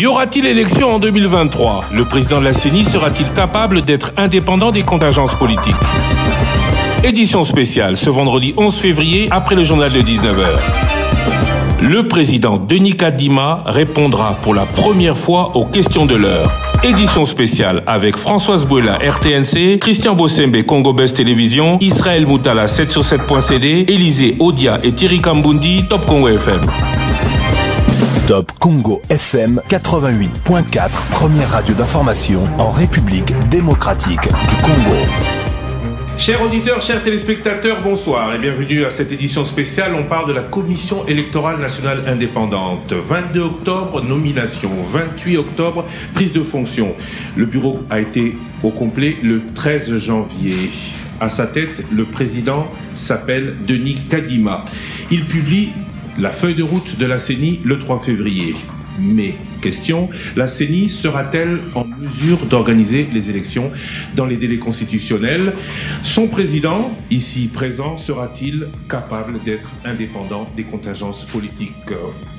Y aura-t-il élection en 2023? Le président de la CENI sera-t-il capable d'être indépendant des contingences politiques? Édition spéciale ce vendredi 11 février après le journal de 19h. Le président Denis Kadima répondra pour la première fois aux questions de l'heure. Édition spéciale avec Françoise Bouela, RTNC, Christian Bossembe, Congo Buzz Télévision, Israël Moutala, 7sur7.cd, Élisée Odia et Thierry Kambundi, Top Congo FM. Top Congo FM 88.4, première radio d'information en République démocratique du Congo. Chers auditeurs, chers téléspectateurs, bonsoir et bienvenue à cette édition spéciale. On parle de la Commission électorale nationale indépendante. 22 octobre, nomination. 28 octobre, prise de fonction. Le bureau a été au complet le 13 janvier. À sa tête, le président s'appelle Denis Kadima. Il publie la feuille de route de la CENI le 3 février. Mais, question, la CENI sera-t-elle en mesure d'organiser les élections dans les délais constitutionnels? Son président, ici présent, sera-t-il capable d'être indépendant des contingences politiques?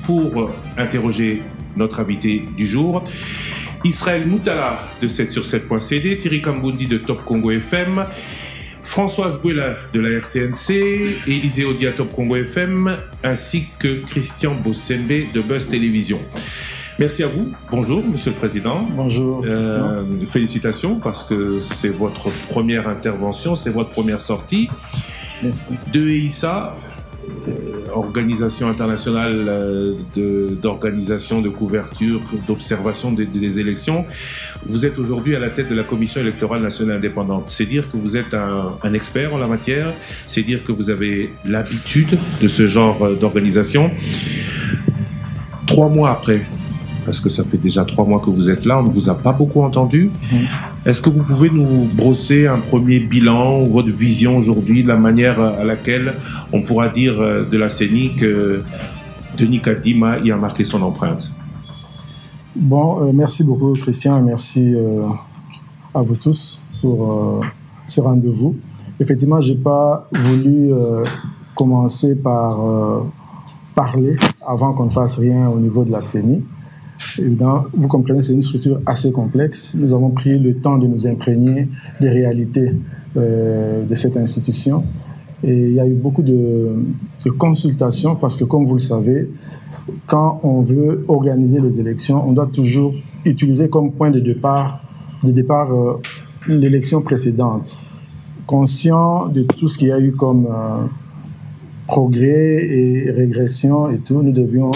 Pour interroger notre invité du jour, Israël Moutala de 7sur7.cd, Thierry Kambundi de Top Congo FM, Françoise Bouela de la RTNC, Élisée Odia Top Congo FM, ainsi que Christian Bossembe de Buzz Télévision. Merci à vous. Bonjour, Monsieur le Président. Bonjour. Félicitations parce que c'est votre première intervention, c'est votre première sortie. Merci. De EISA, organisation internationale d'organisation, de couverture, d'observation des élections. Vous êtes aujourd'hui à la tête de la Commission électorale nationale indépendante. C'est dire que vous êtes un expert en la matière, c'est dire que vous avez l'habitude de ce genre d'organisation. 3 mois après, parce que ça fait déjà 3 mois que vous êtes là, on ne vous a pas beaucoup entendu. Est-ce que vous pouvez nous brosser un premier bilan, votre vision aujourd'hui, la manière à laquelle on pourra dire de la CENI que Denis Kadima y a marqué son empreinte? Bon, merci beaucoup Christian, merci à vous tous pour ce rendez-vous. Effectivement, je n'ai pas voulu commencer par parler avant qu'on ne fasse rien au niveau de la CENI. Évidemment, vous comprenez, c'est une structure assez complexe. Nous avons pris le temps de nous imprégner des réalités de cette institution. Et il y a eu beaucoup de consultations parce que, comme vous le savez, quand on veut organiser les élections, on doit toujours utiliser comme point de départ l'élection précédente. Conscient de tout ce qu'il y a eu comme progrès et régression et tout, nous devions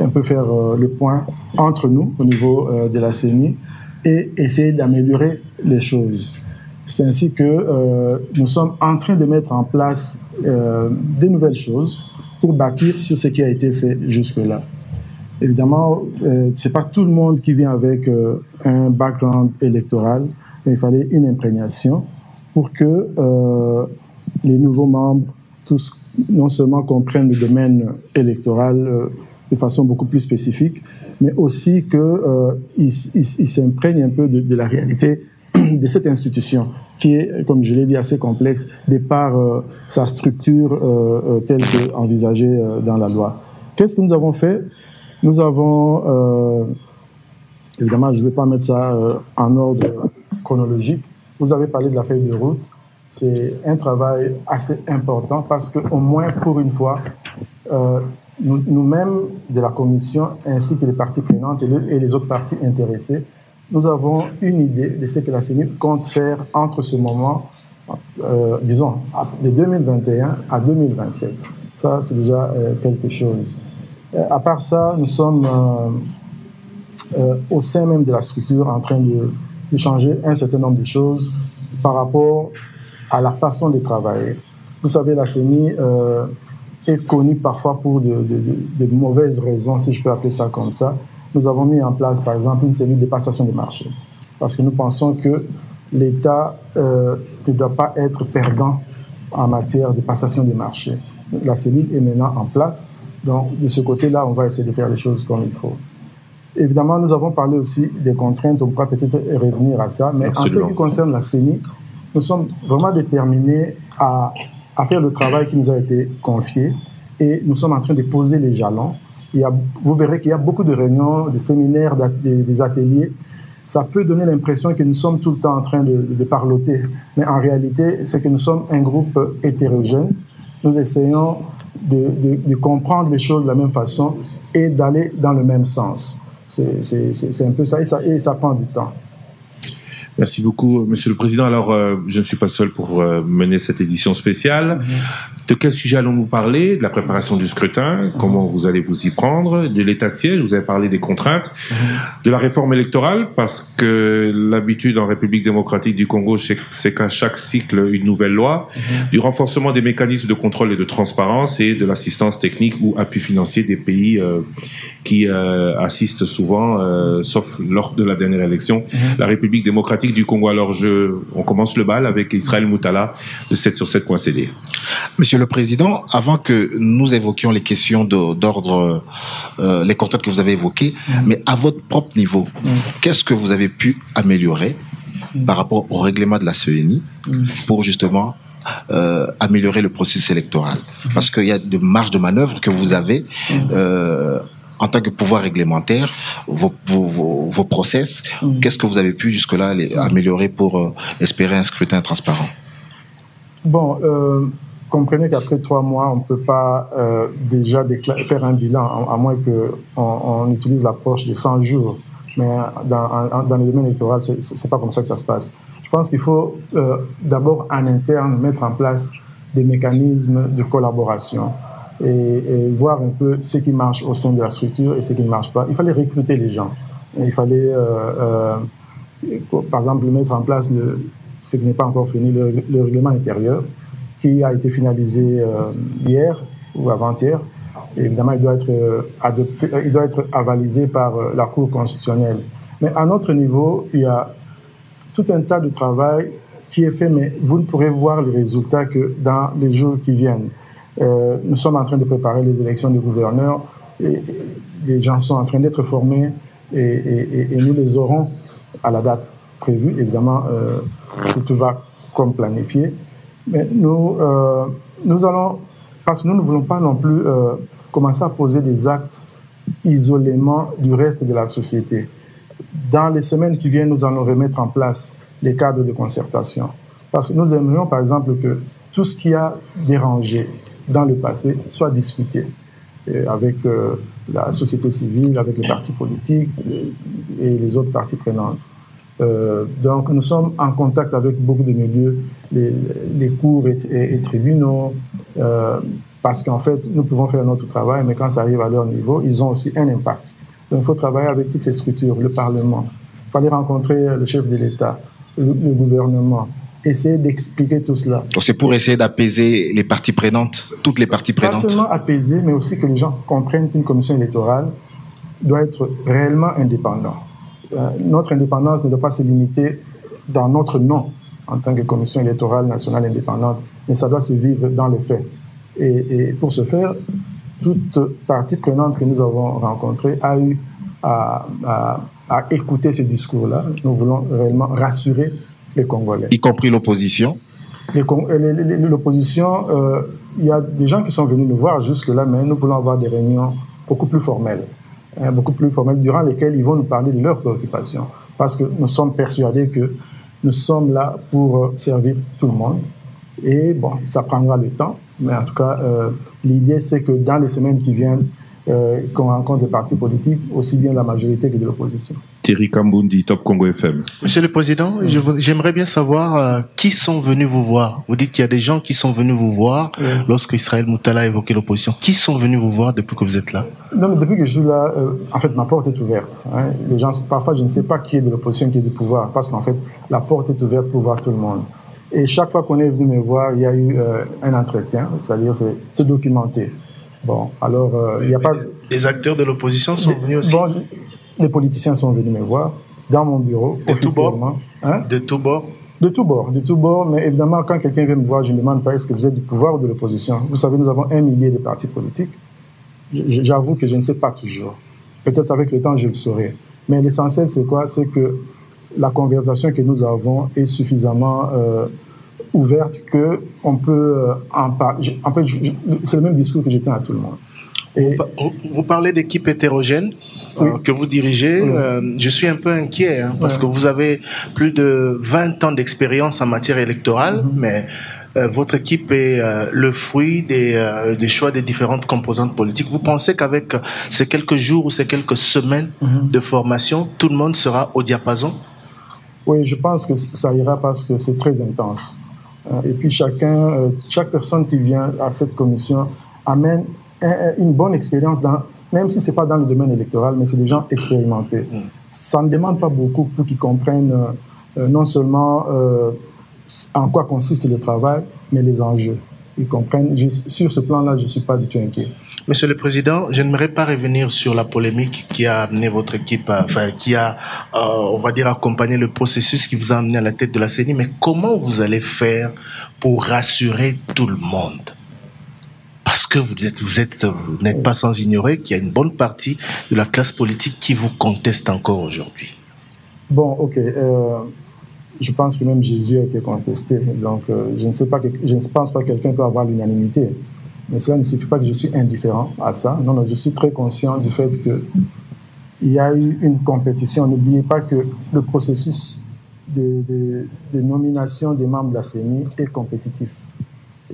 un peu faire le point entre nous au niveau de la CENI et essayer d'améliorer les choses. C'est ainsi que nous sommes en train de mettre en place des nouvelles choses pour bâtir sur ce qui a été fait jusque-là. Évidemment, ce n'est pas tout le monde qui vient avec un background électoral, mais il fallait une imprégnation pour que les nouveaux membres, tous, non seulement comprennent le domaine électoral de façon beaucoup plus spécifique, mais aussi qu'ils s'imprègnent un peu de la réalité de cette institution, qui est, comme je l'ai dit, assez complexe, de par sa structure telle qu'envisagée dans la loi. Qu'est-ce que nous avons fait? Nous avons, évidemment, je ne vais pas mettre ça en ordre chronologique, vous avez parlé de la feuille de route. C'est un travail assez important parce qu'au moins pour une fois, nous-mêmes de la Commission ainsi que les parties prenantes et les autres parties intéressées, nous avons une idée de ce que la CENI compte faire entre ce moment, disons, de 2021 à 2027. Ça, c'est déjà quelque chose. À part ça, nous sommes au sein même de la structure en train de changer un certain nombre de choses par rapport à la façon de travailler. Vous savez, la CENI est connue parfois pour de mauvaises raisons, si je peux appeler ça comme ça. Nous avons mis en place, par exemple, une cellule de passation de marché. Parce que nous pensons que l'État ne doit pas être perdant en matière de passation de marché. La cellule est maintenant en place. Donc, de ce côté-là, on va essayer de faire les choses comme il faut. Évidemment, nous avons parlé aussi des contraintes. On pourra peut-être revenir à ça. Mais absolument. En ce qui concerne la CENI, nous sommes vraiment déterminés à faire le travail qui nous a été confié et nous sommes en train de poser les jalons vous verrez qu'il y a beaucoup de réunions, de séminaires, des ateliers. Ça peut donner l'impression que nous sommes tout le temps en train de parloter. Mais en réalité, c'est que nous sommes un groupe hétérogène. Nous essayons de comprendre les choses de la même façon et d'aller dans le même sens. C'est un peu ça et ça prend du temps. Merci beaucoup, Monsieur le Président. Alors, je ne suis pas seul pour mener cette édition spéciale. De quel sujet allons-nous parler? De la préparation du scrutin, comment vous allez vous y prendre, de l'état de siège, vous avez parlé des contraintes, de la réforme électorale, parce que l'habitude en République démocratique du Congo, c'est qu'à chaque cycle, une nouvelle loi, du renforcement des mécanismes de contrôle et de transparence et de l'assistance technique ou appui financier des pays qui assistent souvent, sauf lors de la dernière élection, la République démocratique du Congo. Alors, on commence le bal avec Israël Moutala de 7sur7.cd. Monsieur le Président, avant que nous évoquions les questions d'ordre, les contraintes que vous avez évoquées, mais à votre propre niveau, qu'est-ce que vous avez pu améliorer par rapport au règlement de la CENI pour justement améliorer le processus électoral? Parce qu'il y a de marges de manœuvre que vous avez en tant que pouvoir réglementaire, vos process. Qu'est-ce que vous avez pu jusque-là améliorer pour espérer un scrutin transparent? Bon, comprenez qu'après 3 mois, on ne peut pas déjà faire un bilan, à moins qu'on utilise l'approche des 100 jours. Mais dans le domaine électoral, ce n'est pas comme ça que ça se passe. Je pense qu'il faut d'abord, en interne, mettre en place des mécanismes de collaboration et voir un peu ce qui marche au sein de la structure et ce qui ne marche pas. Il fallait recruter les gens. Il fallait, par exemple, mettre en place ce qui n'est pas encore fini, le règlement intérieur, qui a été finalisé hier ou avant-hier. Évidemment, il doit être avalisé par la Cour constitutionnelle. Mais à notre niveau, il y a tout un tas de travail qui est fait, mais vous ne pourrez voir les résultats que dans les jours qui viennent. Nous sommes en train de préparer les élections de gouverneurs. Et les gens sont en train d'être formés et nous les aurons à la date prévue. Évidemment, si tout va comme planifié. Mais nous allons, parce que nous ne voulons pas non plus commencer à poser des actes isolément du reste de la société. Dans les semaines qui viennent, nous allons remettre en place les cadres de concertation. Parce que nous aimerions, par exemple, que tout ce qui a dérangé dans le passé soit discuté avec la société civile, avec les partis politiques et les autres parties prenantes. Donc nous sommes en contact avec beaucoup de milieux, les cours et tribunaux, parce qu'en fait, nous pouvons faire notre travail, mais quand ça arrive à leur niveau, ils ont aussi un impact. Donc il faut travailler avec toutes ces structures, le Parlement. Il fallait rencontrer le chef de l'État, le gouvernement, essayer d'expliquer tout cela. C'est pour essayer d'apaiser les parties prenantes, toutes les parties prenantes. Pas seulement apaiser, mais aussi que les gens comprennent qu'une commission électorale doit être réellement indépendante. Notre indépendance ne doit pas se limiter dans notre nom en tant que commission électorale nationale indépendante, mais ça doit se vivre dans les faits. Et pour ce faire, toute partie prenante que nous avons rencontrée a eu à écouter ce discours-là. Nous voulons réellement rassurer les Congolais. Y compris l'opposition? L'opposition, il y a des gens qui sont venus nous voir jusque-là, mais nous voulons avoir des réunions beaucoup plus formelles. Durant lesquelles ils vont nous parler de leurs préoccupations. Parce que nous sommes persuadés que nous sommes là pour servir tout le monde. Et bon, ça prendra le temps. Mais en tout cas, l'idée, c'est que dans les semaines qui viennent, qu'on rencontre des partis politiques, aussi bien la majorité que de l'opposition. Thierry Kambundi, Top Congo FM. Monsieur le Président, j'aimerais bien savoir qui sont venus vous voir. Vous dites qu'il y a des gens qui sont venus vous voir lorsque Israël Moutala a évoqué l'opposition. Qui sont venus vous voir depuis que vous êtes là? Non, mais depuis que je suis là, en fait, ma porte est ouverte. Hein. Les gens, parfois, je ne sais pas qui est de l'opposition, qui est du pouvoir, parce qu'en fait, la porte est ouverte pour voir tout le monde. Et chaque fois qu'on est venu me voir, il y a eu un entretien, c'est-à-dire c'est documenté. Bon, alors, il n'y a pas... Les acteurs de l'opposition sont venus aussi? Bon, les politiciens sont venus me voir dans mon bureau, officiellement. De tous bords? De tous bords, mais évidemment, quand quelqu'un vient me voir, je ne demande pas est-ce que vous êtes du pouvoir ou de l'opposition. Vous savez, nous avons 1 millier de partis politiques. J'avoue que je ne sais pas toujours. Peut-être avec le temps, je le saurai. Mais l'essentiel, c'est quoi? C'est que la conversation que nous avons est suffisamment ouverte qu'on peut en parler. C'est le même discours que je tiens à tout le monde. Et vous parlez d'équipe hétérogène que vous dirigez. Je suis un peu inquiet parce que vous avez plus de 20 ans d'expérience en matière électorale, mais votre équipe est le fruit des choix des différentes composantes politiques. Vous pensez qu'avec ces quelques jours ou ces quelques semaines de formation, tout le monde sera au diapason? Oui, je pense que ça ira parce que c'est très intense. Et puis chaque personne qui vient à cette commission amène une bonne expérience, même si ce n'est pas dans le domaine électoral, mais c'est des gens expérimentés. Ça ne demande pas beaucoup pour qu'ils comprennent non seulement en quoi consiste le travail, mais les enjeux. Ils comprennent. Sur ce plan-là, je ne suis pas du tout inquiet. Monsieur le Président, je n'aimerais pas revenir sur la polémique qui a amené votre équipe, qui a, on va dire, accompagné le processus qui vous a amené à la tête de la CENI, mais comment vous allez faire pour rassurer tout le monde? Parce que vous n'êtes pas sans ignorer qu'il y a une bonne partie de la classe politique qui vous conteste encore aujourd'hui. Bon, ok. Je pense que même Jésus a été contesté. Donc, je ne pense pas que quelqu'un peut avoir l'unanimité. Mais cela ne signifie pas que je suis indifférent à ça. Non, je suis très conscient du fait qu'il y a eu une compétition. N'oubliez pas que le processus de nomination des membres de la CENI est compétitif.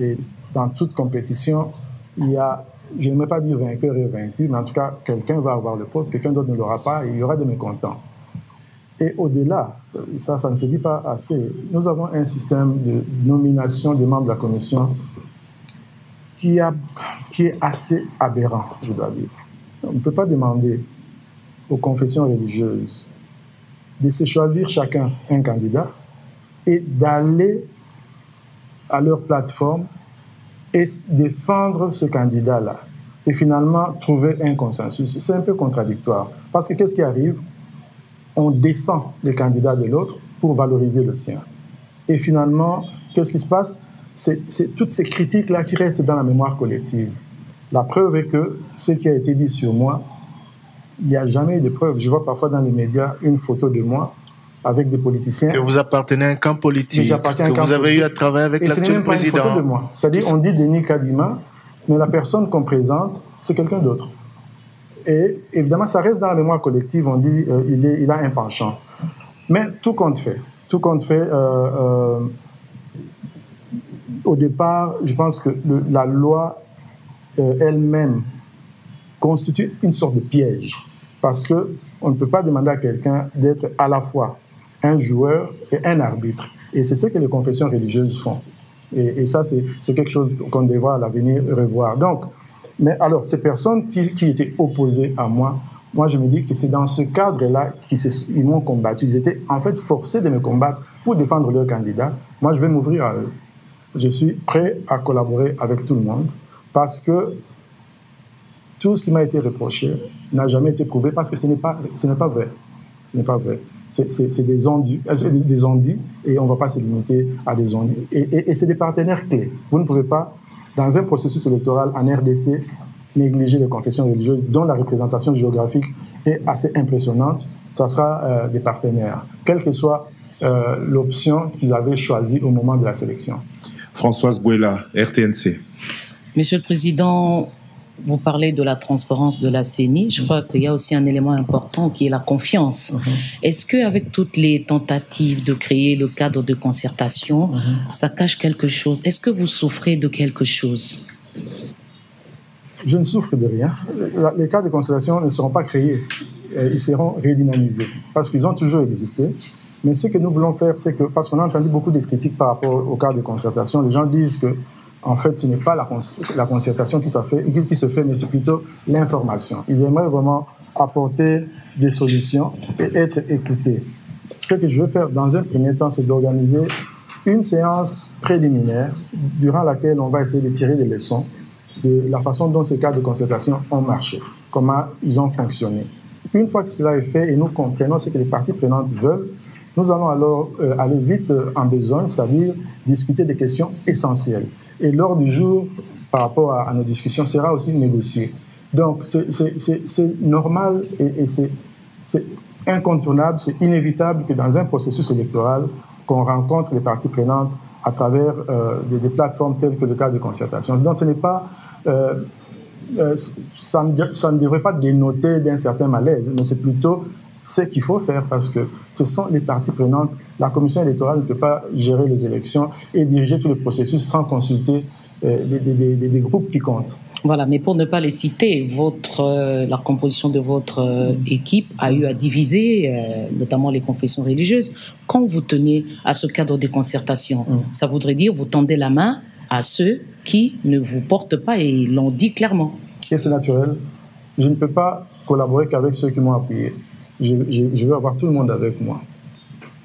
Et dans toute compétition, il y a, je n'aimerais pas dire vainqueur et vaincu, mais en tout cas, quelqu'un va avoir le poste, quelqu'un d'autre ne l'aura pas, et il y aura des mécontents. Et au-delà, ça ne se dit pas assez, nous avons un système de nomination des membres de la commission qui est assez aberrant, je dois dire. On ne peut pas demander aux confessions religieuses de se choisir chacun un candidat et d'aller à leur plateforme et défendre ce candidat-là et finalement trouver un consensus. C'est un peu contradictoire. Parce que qu'est-ce qui arrive? On descend les candidats de l'autre pour valoriser le sien. Et finalement, qu'est-ce qui se passe? C'est toutes ces critiques-là qui restent dans la mémoire collective. La preuve est que ce qui a été dit sur moi, il n'y a jamais eu de preuve. Je vois parfois dans les médias une photo de moi avec des politiciens. Que vous appartenez à un camp politique, que vous avez eu à travailler avec l'actuel président. Et ce n'est même pas une photo de moi. C'est-à-dire, on dit Denis Kadima, mais la personne qu'on présente, c'est quelqu'un d'autre. Et évidemment, ça reste dans la mémoire collective, on dit il a un penchant. Mais tout compte fait. Tout compte fait, au départ, je pense que la loi elle-même constitue une sorte de piège. Parce qu'on ne peut pas demander à quelqu'un d'être à la fois un joueur et un arbitre. Et c'est ce que les confessions religieuses font. Et ça, c'est quelque chose qu'on devra à l'avenir revoir. Donc, mais alors, ces personnes qui étaient opposées à moi, je me dis que c'est dans ce cadre-là qu'ils m'ont combattu. Ils étaient en fait forcés de me combattre pour défendre leur candidat. Moi, je vais m'ouvrir à eux. Je suis prêt à collaborer avec tout le monde parce que tout ce qui m'a été reproché n'a jamais été prouvé parce que ce n'est pas vrai. Ce n'est pas vrai. C'est des ondits et on ne va pas se limiter à des ondits. Et c'est des partenaires clés. Vous ne pouvez pas, dans un processus électoral en RDC, négliger les confessions religieuses dont la représentation géographique est assez impressionnante. Ça sera des partenaires, quelle que soit l'option qu'ils avaient choisie au moment de la sélection. Françoise Bouela, RTNC. Monsieur le Président, vous parlez de la transparence de la CENI. Je crois qu'il y a aussi un élément important qui est la confiance. Est-ce qu'avec toutes les tentatives de créer le cadre de concertation, ça cache quelque chose? Est-ce que vous souffrez de quelque chose? Je ne souffre de rien. Les cadres de concertation ne seront pas créés. Ils seront redynamisés parce qu'ils ont toujours existé. Mais ce que nous voulons faire, c'est que, parce qu'on a entendu beaucoup de critiques par rapport au cadre de concertation, les gens disent que en fait, ce n'est pas la concertation qui se fait, mais c'est plutôt l'information. Ils aimeraient vraiment apporter des solutions et être écoutés. Ce que je veux faire dans un premier temps, c'est d'organiser une séance préliminaire durant laquelle on va essayer de tirer des leçons de la façon dont ces cadres de concertation ont marché, comment ils ont fonctionné. Une fois que cela est fait et nous comprenons ce que les parties prenantes veulent, nous allons alors aller vite en besogne, c'est-à-dire discuter des questions essentielles. Et l'ordre du jour, par rapport à nos discussions, sera aussi négocié. Donc, c'est normal et c'est incontournable, c'est inévitable que dans un processus électoral, qu'on rencontre les parties prenantes à travers des plateformes telles que le cadre de concertation. Donc, ce n'est pas ça ne devrait pas dénoter d'un certain malaise, mais c'est plutôt ce qu'il faut faire parce que ce sont les parties prenantes. La commission électorale ne peut pas gérer les élections et diriger tout le processus sans consulter des groupes qui comptent. Voilà, mais pour ne pas les citer, la composition de votre équipe a eu à diviser, notamment les confessions religieuses. Quand vous tenez à ce cadre de concertation, ça voudrait dire vous tendez la main à ceux qui ne vous portent pas et l'ont dit clairement. Et c'est naturel. Je ne peux pas collaborer qu'avec ceux qui m'ont appuyé. Je veux avoir tout le monde avec moi.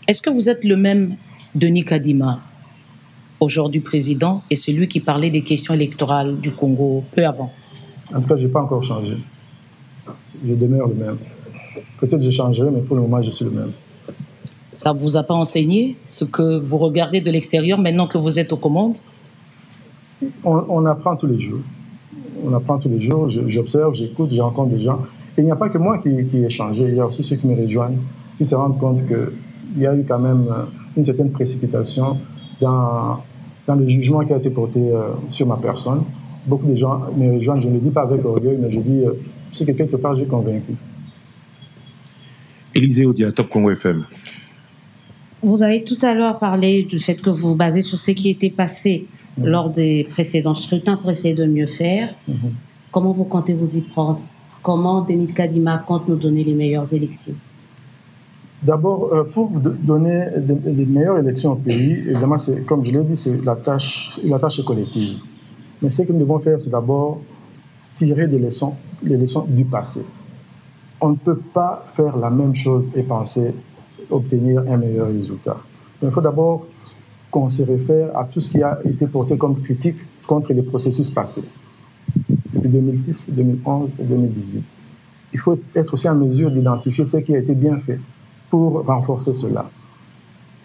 Est-ce que vous êtes le même Denis Kadima, aujourd'hui président, et celui qui parlait des questions électorales du Congo peu avant? En tout cas, je n'ai pas encore changé. Je demeure le même. Peut-être que je changerai, mais pour le moment, je suis le même. Ça ne vous a pas enseigné ce que vous regardez de l'extérieur maintenant que vous êtes aux commandes? On apprend tous les jours. On apprend tous les jours. J'observe, j'écoute, je rencontre des gens. Et il n'y a pas que moi qui ai changé. Il y a aussi ceux qui me rejoignent, qui se rendent compte qu'il y a eu quand même une certaine précipitation dans le jugement qui a été porté sur ma personne. Beaucoup de gens me rejoignent. Je ne le dis pas avec orgueil, mais je dis c'est que quelque part j'ai convaincu. Élisée Odia, Top Congo FM. Vous avez tout à l'heure parlé du fait que vous vous basez sur ce qui était passé lors des précédents scrutins pour essayer de mieux faire. Comment vous comptez vous y prendre? Comment Denis Kadima compte nous donner les meilleures élections? D'abord, pour vous donner les meilleures élections au pays, évidemment, comme je l'ai dit, la tâche est collective. Mais ce que nous devons faire, c'est d'abord tirer les leçons du passé. On ne peut pas faire la même chose et penser obtenir un meilleur résultat. Mais il faut d'abord qu'on se réfère à tout ce qui a été porté comme critique contre les processus passés, depuis 2006, 2011 et 2018. Il faut être aussi en mesure d'identifier ce qui a été bien fait pour renforcer cela.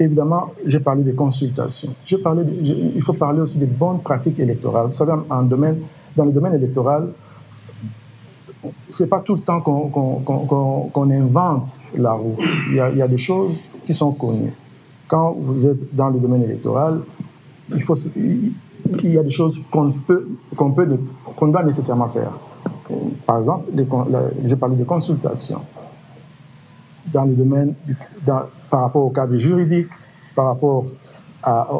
Évidemment, j'ai parlé des consultations. Il faut parler aussi des bonnes pratiques électorales. Vous savez, dans le domaine électoral, ce n'est pas tout le temps qu'on invente la roue. Il y a des choses qui sont connues. Quand vous êtes dans le domaine électoral, il y a des choses qu'on doit nécessairement faire. Par exemple, j'ai parlé de consultations. Dans le domaine, par rapport au cadre juridique, par rapport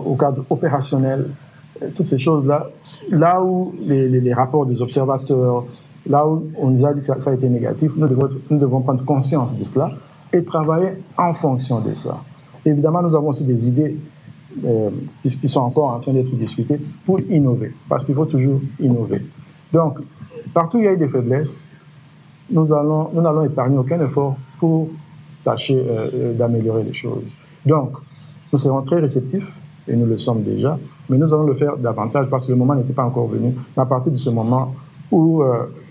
au cadre opérationnel, toutes ces choses-là, là où les rapports des observateurs, là où on nous a dit que ça a été négatif, nous devons prendre conscience de cela et travailler en fonction de ça. Évidemment, nous avons aussi des idées qui sont encore en train d'être discutées pour innover, parce qu'il faut toujours innover. Donc, partout où il y a eu des faiblesses, nous n'allons épargner aucun effort pour tâcher d'améliorer les choses. Donc, nous serons très réceptifs, et nous le sommes déjà, mais nous allons le faire davantage parce que le moment n'était pas encore venu. Mais à partir de ce moment où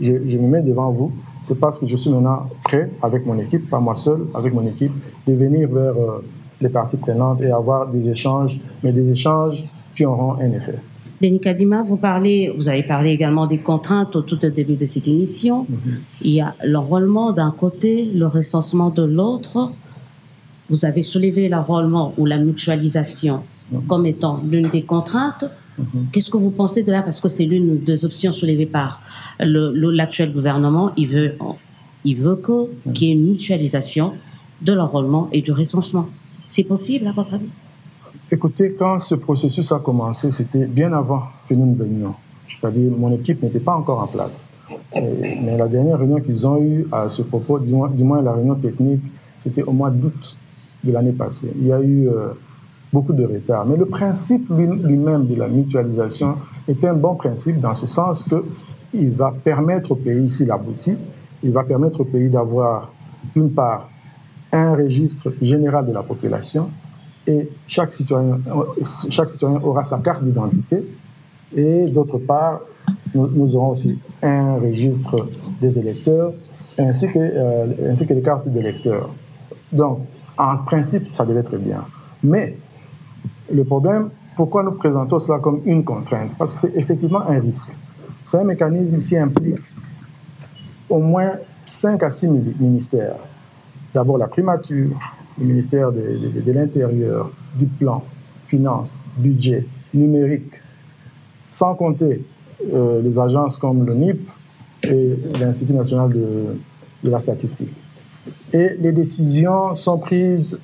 je me mets devant vous, c'est parce que je suis maintenant prêt, avec mon équipe, pas moi seul, avec mon équipe, de venir vers les parties prenantes et avoir des échanges, mais des échanges qui auront un effet. Denis Kadima, vous avez parlé également des contraintes au tout début de cette émission. Il y a l'enrôlement d'un côté, le recensement de l'autre. Vous avez soulevé l'enrôlement ou la mutualisation comme étant l'une des contraintes. Qu'est-ce que vous pensez de là? Parce que c'est l'une des options soulevées par l'actuel gouvernement. Il veut qu'il y ait une mutualisation de l'enrôlement et du recensement. C'est possible, à votre avis? Écoutez, quand ce processus a commencé, c'était bien avant que nous ne venions. C'est-à-dire, mon équipe n'était pas encore en place. Mais la dernière réunion qu'ils ont eue à ce propos, du moins la réunion technique, c'était au mois d'août de l'année passée. Il y a eu beaucoup de retard. Mais le principe lui-même de la mutualisation est un bon principe dans ce sens qu'il va permettre au pays, s'il aboutit, il va permettre au pays d'avoir, d'une part, un registre général de la population, et chaque citoyen aura sa carte d'identité, et d'autre part, nous aurons aussi un registre des électeurs, ainsi que les cartes d'électeurs. Donc, en principe, ça devait être bien. Mais le problème, pourquoi nous présentons cela comme une contrainte? Parce que c'est effectivement un risque. C'est un mécanisme qui implique au moins 5 à 6 ministères. D'abord la primature, le ministère de l'Intérieur, du plan, finances, budget, numérique, sans compter les agences comme le NIP, et l'Institut national de la statistique. Et les décisions sont prises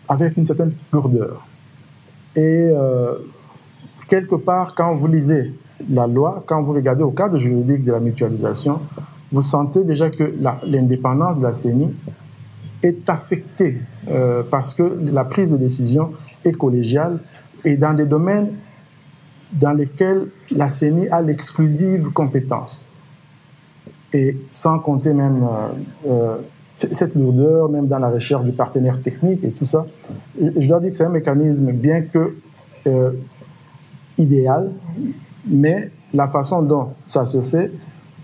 avec une certaine lourdeur. Et quelque part, quand vous lisez la loi, quand vous regardez au cadre juridique de la mutualisation, vous sentez déjà que l'indépendance de la CENI est affectée parce que la prise de décision est collégiale et dans des domaines dans lesquels la CENI a l'exclusive compétence. Et sans compter même cette lourdeur, même dans la recherche du partenaire technique et tout ça, je dois dire que c'est un mécanisme bien que idéal, mais la façon dont ça se fait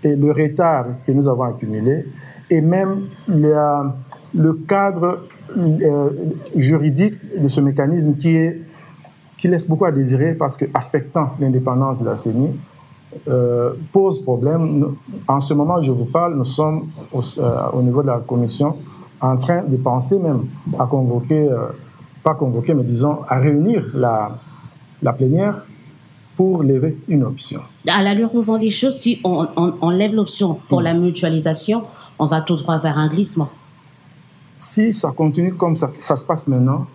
et le retard que nous avons accumulé et même le cadre juridique de ce mécanisme qui laisse beaucoup à désirer parce qu'affectant l'indépendance de la CENI pose problème. En ce moment, je vous parle, nous sommes au niveau de la commission en train de penser même à convoquer, pas convoquer, mais disons à réunir la plénière pour lever une option. À l'allure où vont les choses, si on lève l'option pour la mutualisation, on va tout droit vers un glissement. Si ça continue comme ça se passe maintenant,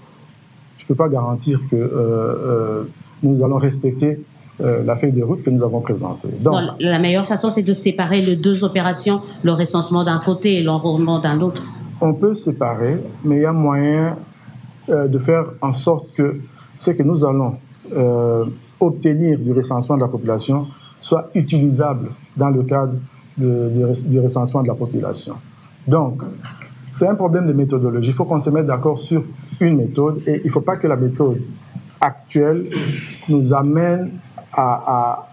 je ne peux pas garantir que nous allons respecter la feuille de route que nous avons présentée. Donc, non, la meilleure façon, c'est de séparer les deux opérations, le recensement d'un côté et l'enrôlement d'un autre. On peut séparer, mais il y a moyen de faire en sorte que ce que nous allons obtenir du recensement de la population soit utilisable dans le cadre du recensement de la population. Donc, c'est un problème de méthodologie. Il faut qu'on se mette d'accord sur une méthode et il ne faut pas que la méthode actuelle nous amène à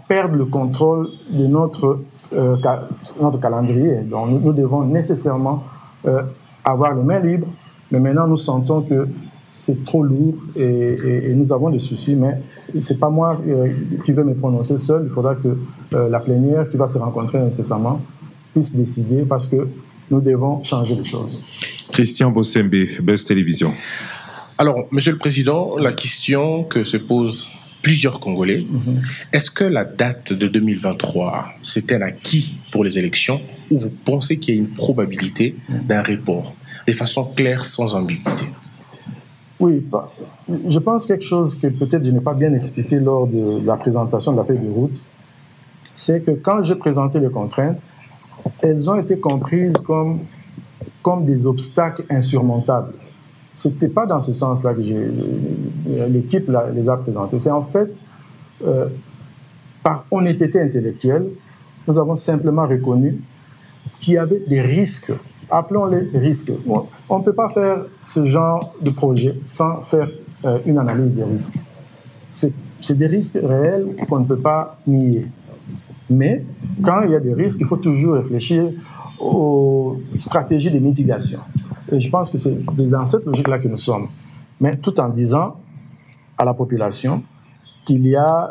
perdre le contrôle de notre calendrier. Donc, nous devons nécessairement avoir les mains libres, mais maintenant nous sentons que c'est trop lourd et nous avons des soucis, mais ce n'est pas moi qui vais me prononcer seul. Il faudra que la plénière qui va se rencontrer incessamment puisse décider parce que nous devons changer les choses. Christian Bossembe, Buzz Télévision. Alors, Monsieur le Président, la question que se posent plusieurs Congolais, est-ce que la date de 2023, c'est un acquis pour les élections ou vous pensez qu'il y a une probabilité d'un report de façon claire, sans ambiguïté? Oui, je pense quelque chose que peut-être je n'ai pas bien expliqué lors de la présentation de la feuille de route, c'est que quand j'ai présenté les contraintes, elles ont été comprises comme des obstacles insurmontables. Ce n'était pas dans ce sens-là que l'équipe les a présentées. C'est en fait, par honnêteté intellectuelle, nous avons simplement reconnu qu'il y avait des risques. Appelons-les risques. On ne peut pas faire ce genre de projet sans faire une analyse des risques. C'est des risques réels qu'on ne peut pas nier. Mais quand il y a des risques, il faut toujours réfléchir aux stratégies de mitigation. Et je pense que c'est dans cette logique-là que nous sommes. Mais tout en disant à la population qu'il y a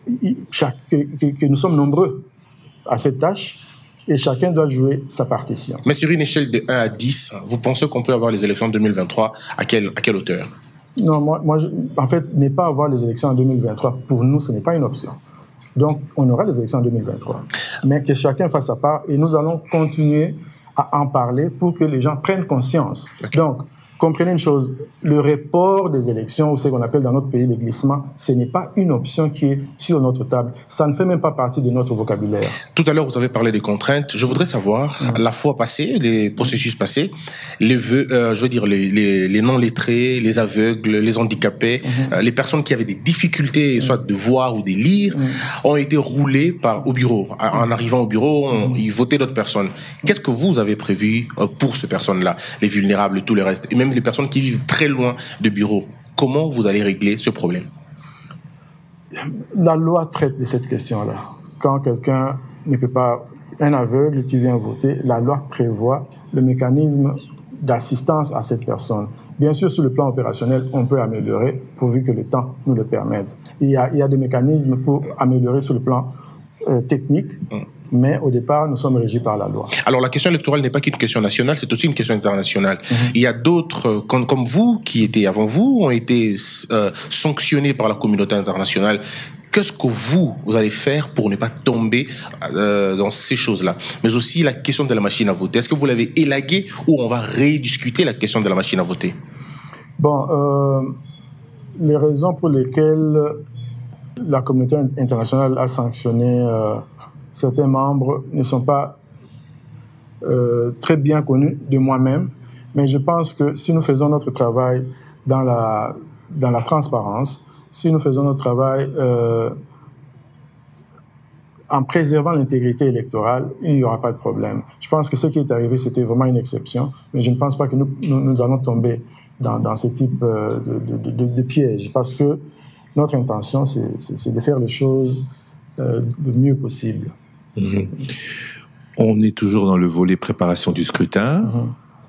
que nous sommes nombreux à cette tâche et chacun doit jouer sa partition. Mais sur une échelle de 1 à 10, vous pensez qu'on peut avoir les élections en 2023 à quelle hauteur? Non, moi en fait, ne pas avoir les élections en 2023, pour nous, ce n'est pas une option. Donc, on aura les élections en 2023. Mais que chacun fasse sa part et nous allons continuer à en parler pour que les gens prennent conscience. Okay. Donc, comprenez une chose, le report des élections, ou ce qu'on appelle dans notre pays le glissement, ce n'est pas une option qui est sur notre table. Ça ne fait même pas partie de notre vocabulaire. Tout à l'heure, vous avez parlé des contraintes. Je voudrais savoir, la fois passée, les processus passés, les non-lettrés, les aveugles, les handicapés, les personnes qui avaient des difficultés, soit de voir ou de lire, ont été roulés au bureau. En arrivant au bureau, ils votaient d'autres personnes. Qu'est-ce que vous avez prévu pour ces personnes-là, les vulnérables et tout le reste, et même les personnes qui vivent très loin de bureaux? Comment vous allez régler ce problème? La loi traite de cette question-là. Quand quelqu'un ne peut pas, un aveugle qui vient voter, la loi prévoit le mécanisme d'assistance à cette personne. Bien sûr, sur le plan opérationnel, on peut améliorer pourvu que le temps nous le permette. Il y a des mécanismes pour améliorer sur le plan technique. Mais au départ, nous sommes régis par la loi. Alors la question électorale n'est pas qu'une question nationale, c'est aussi une question internationale. Il y a d'autres, comme vous, qui étaient avant vous, ont été sanctionnés par la communauté internationale. qu'est-ce que vous allez faire pour ne pas tomber dans ces choses-là? Mais aussi la question de la machine à voter. Est-ce que vous l'avez élaguée ou on va rediscuter la question de la machine à voter? Bon, les raisons pour lesquelles la communauté internationale a sanctionné certains membres ne sont pas très bien connues de moi-même, mais je pense que si nous faisons notre travail dans la transparence, si nous faisons notre travail en préservant l'intégrité électorale, il n'y aura pas de problème. Je pense que ce qui est arrivé, c'était vraiment une exception, mais je ne pense pas que nous allons tomber dans ce type de piège, parce que notre intention, c'est de faire les choses le mieux possible. On est toujours dans le volet préparation du scrutin.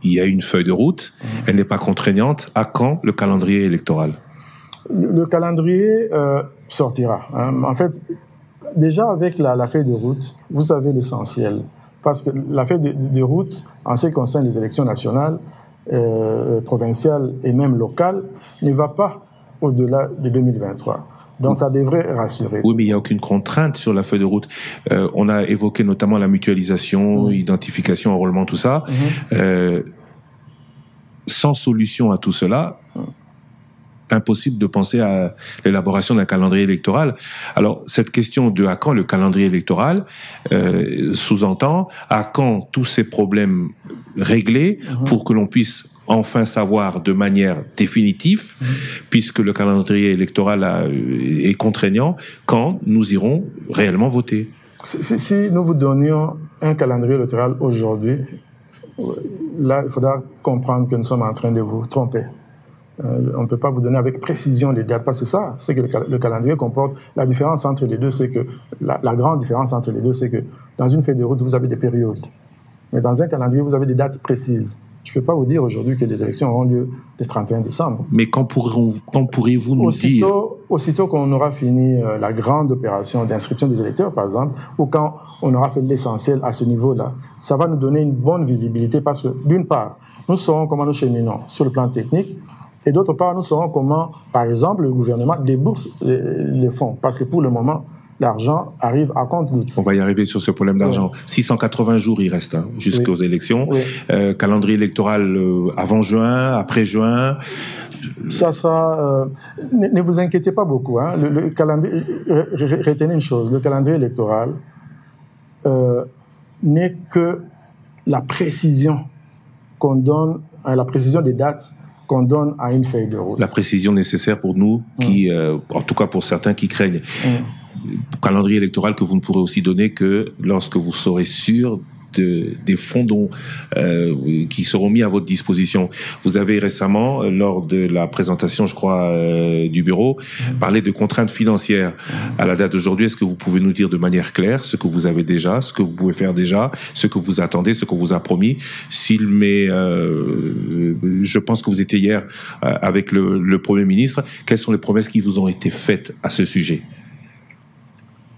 Il y a une feuille de route. Elle n'est pas contraignante. À quand le calendrier électoral? Le calendrier sortira. En fait, déjà avec la feuille de route, vous avez l'essentiel. Parce que la feuille de route, en ce qui concerne les élections nationales, provinciales et même locales, ne va pas au-delà de 2023. Donc ça devrait rassurer. Oui, mais il n'y a aucune contrainte sur la feuille de route. On a évoqué notamment la mutualisation, identification, enrôlement, tout ça. Sans solution à tout cela, impossible de penser à l'élaboration d'un calendrier électoral. Alors, cette question de à quand le calendrier électoral sous-entend à quand tous ces problèmes réglés pour que l'on puisse enfin savoir de manière définitive, puisque le calendrier électoral est contraignant, quand nous irons réellement voter. Si nous vous donnions un calendrier électoral aujourd'hui, là, il faudra comprendre que nous sommes en train de vous tromper. On ne peut pas vous donner avec précision les dates, parce que ça, c'est que le calendrier comporte. La différence entre les deux, c'est que, la grande différence entre les deux, c'est que dans une feuille de route, vous avez des périodes. Mais dans un calendrier, vous avez des dates précises. Je ne peux pas vous dire aujourd'hui que les élections auront lieu le 31 décembre. Mais quand pourriez-vous nous dire? Aussitôt qu'on aura fini la grande opération d'inscription des électeurs, par exemple, ou quand on aura fait l'essentiel à ce niveau-là, ça va nous donner une bonne visibilité parce que, d'une part, nous saurons comment nous cheminons sur le plan technique, et d'autre part, nous saurons comment, par exemple, le gouvernement débourse les fonds. Parce que pour le moment, l'argent arrive à compte-gouttes. On va y arriver sur ce problème d'argent. 680 jours, il reste jusqu'aux élections. Calendrier électoral avant juin, après juin. Ça sera... ne vous inquiétez pas beaucoup. Le calendrier, retenez une chose, le calendrier électoral n'est que la précision qu'on donne, la précision des dates qu'on donne à une feuille de route. La précision nécessaire pour nous, qui, en tout cas pour certains qui craignent. Calendrier électoral que vous ne pourrez aussi donner que lorsque vous serez sûr des fonds qui seront mis à votre disposition. Vous avez récemment, lors de la présentation, je crois, du bureau, parlé de contraintes financières. À la date d'aujourd'hui, est-ce que vous pouvez nous dire de manière claire ce que vous avez déjà, ce que vous pouvez faire déjà, ce que vous attendez, ce qu'on vous a promis? Je pense que vous étiez hier avec le Premier ministre. Quelles sont les promesses qui vous ont été faites à ce sujet?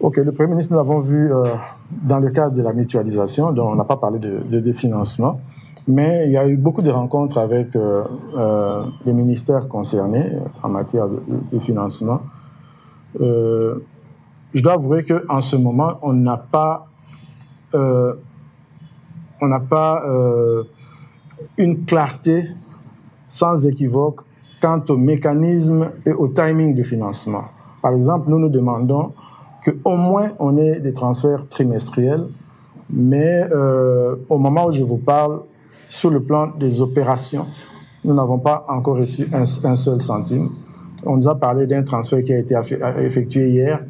Ok, le Premier ministre, nous l'avons vu dans le cadre de la mutualisation, dont on n'a pas parlé de financement, mais il y a eu beaucoup de rencontres avec les ministères concernés en matière de financement. Je dois avouer qu'en ce moment, on n'a pas une clarté sans équivoque quant au mécanisme et au timing de financement. Par exemple, nous demandons qu'au moins on ait des transferts trimestriels, mais au moment où je vous parle, sur le plan des opérations, nous n'avons pas encore reçu un seul centime. On nous a parlé d'un transfert qui a été effectué hier,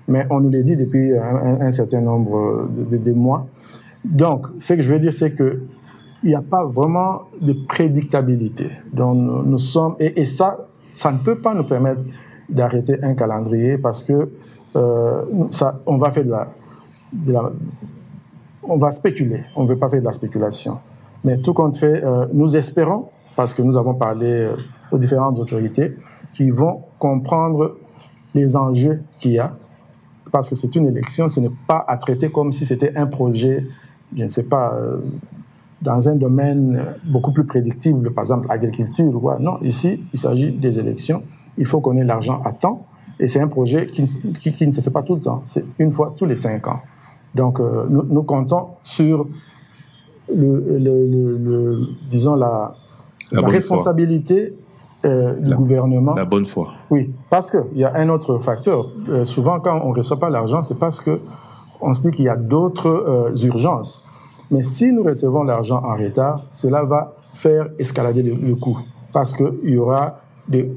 mais on nous l'a dit depuis un certain nombre de mois. Donc, ce que je veux dire, c'est qu'il n'y a pas vraiment de prédictabilité. Donc, nous sommes, et ça ne peut pas nous permettre d'arrêter un calendrier parce que on va faire on va spéculer, on ne veut pas faire de la spéculation. Mais tout compte fait, nous espérons, parce que nous avons parlé aux différentes autorités, qui vont comprendre les enjeux qu'il y a, parce que c'est une élection, ce n'est pas à traiter comme si c'était un projet, je ne sais pas, dans un domaine beaucoup plus prédictible, par exemple l'agriculture. Non, ici, il s'agit des élections, il faut qu'on ait l'argent à temps, Et c'est un projet qui ne se fait pas tout le temps. C'est une fois tous les 5 ans. Donc, nous comptons sur disons la responsabilité du gouvernement. La bonne foi. Oui, parce qu'il y a un autre facteur. Souvent, quand on ne reçoit pas l'argent, c'est parce qu'on se dit qu'il y a d'autres urgences. Mais si nous recevons l'argent en retard, cela va faire escalader le coût. Parce qu'il y aura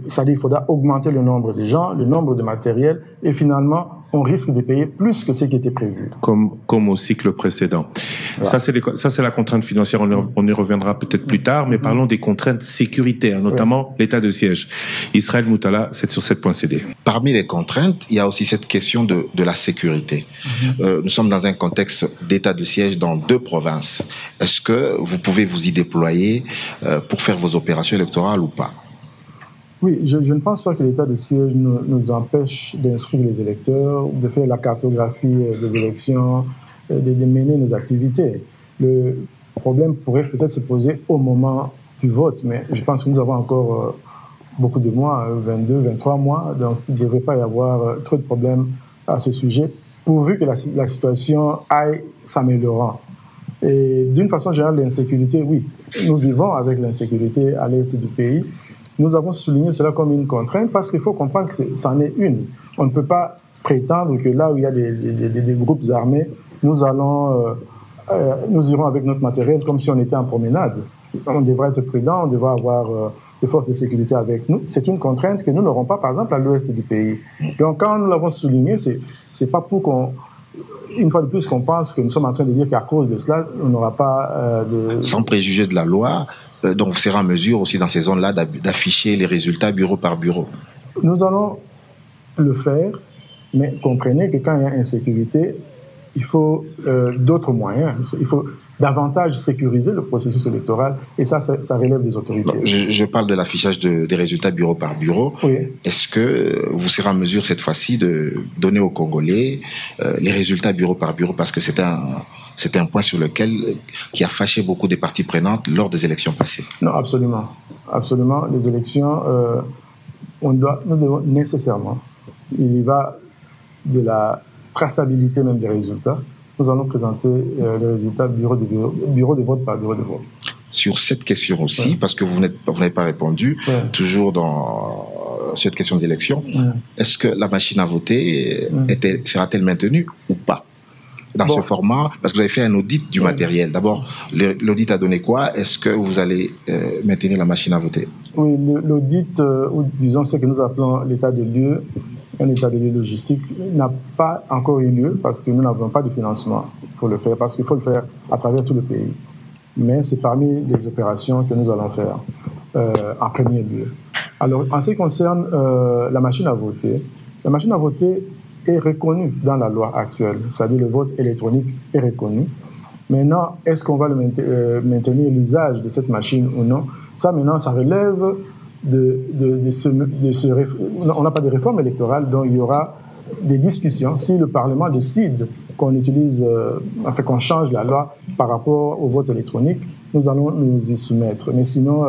c'est-à-dire qu'il faudra augmenter le nombre de gens, le nombre de matériel, et finalement, on risque de payer plus que ce qui était prévu. Comme au cycle précédent. Voilà. Ça, c'est la contrainte financière. On y reviendra peut-être plus tard, mais parlons des contraintes sécuritaires, notamment l'état de siège. Israël Moutala, 7sur7.cd. Parmi les contraintes, il y a aussi cette question de la sécurité. Nous sommes dans un contexte d'état de siège dans 2 provinces. Est-ce que vous pouvez vous y déployer pour faire vos opérations électorales ou pas? Oui, je ne pense pas que l'état de siège nous empêche d'inscrire les électeurs, de faire la cartographie des élections, de mener nos activités. Le problème pourrait peut-être se poser au moment du vote, mais je pense que nous avons encore beaucoup de mois, 22, 23 mois, donc il ne devrait pas y avoir trop de problèmes à ce sujet, pourvu que la situation aille s'améliorant. Et d'une façon générale, l'insécurité, oui, nous vivons avec l'insécurité à l'est du pays. Nous avons souligné cela comme une contrainte parce qu'il faut comprendre que c'en est une. On ne peut pas prétendre que là où il y a des groupes armés, nous irons avec notre matériel comme si on était en promenade. On devrait être prudent, on devrait avoir des forces de sécurité avec nous. C'est une contrainte que nous n'aurons pas, par exemple, à l'ouest du pays. Donc, quand nous l'avons souligné, c'est pas pour une fois de plus qu'on pense que nous sommes en train de dire qu'à cause de cela, on n'aura pas de... Sans préjuger de la loi, donc vous serez en mesure aussi dans ces zones-là d'afficher les résultats bureau par bureau. Nous allons le faire, mais comprenez que quand il y a insécurité, il faut d'autres moyens. Il faut davantage sécuriser le processus électoral et ça relève des autorités. Je parle de l'affichage des résultats bureau par bureau. Oui. Est-ce que vous serez en mesure cette fois-ci de donner aux Congolais les résultats bureau par bureau, parce que c'est un point sur lequel qui a fâché beaucoup des parties prenantes lors des élections passées? Non, absolument. Absolument. Les élections, nous devons nécessairement, il y va de la traçabilité même des résultats. Nous allons présenter les résultats bureau de vote par bureau de vote. Sur cette question aussi, parce que vous n'avez pas répondu, toujours dans cette question des élections, est-ce que la machine à voter sera-t-elle maintenue ou pas dans ce format? Parce que vous avez fait un audit du matériel. D'abord, l'audit a donné quoi? Est-ce que vous allez maintenir la machine à voter? Oui, l'audit, ou disons ce que nous appelons l'état de lieu, un état de lieu logistique, n'a pas encore eu lieu parce que nous n'avons pas de financement pour le faire, parce qu'il faut le faire à travers tout le pays. Mais c'est parmi les opérations que nous allons faire en premier lieu. Alors, en ce qui concerne la machine à voter est reconnue dans la loi actuelle, c'est-à-dire le vote électronique est reconnu. Maintenant, est-ce qu'on va maintenir l'usage de cette machine ou non? Ça, maintenant, ça relève on n'a pas de réforme électorale, donc il y aura des discussions. Si le Parlement décide qu'on utilise, qu'on change la loi par rapport au vote électronique, nous allons nous y soumettre. Mais sinon,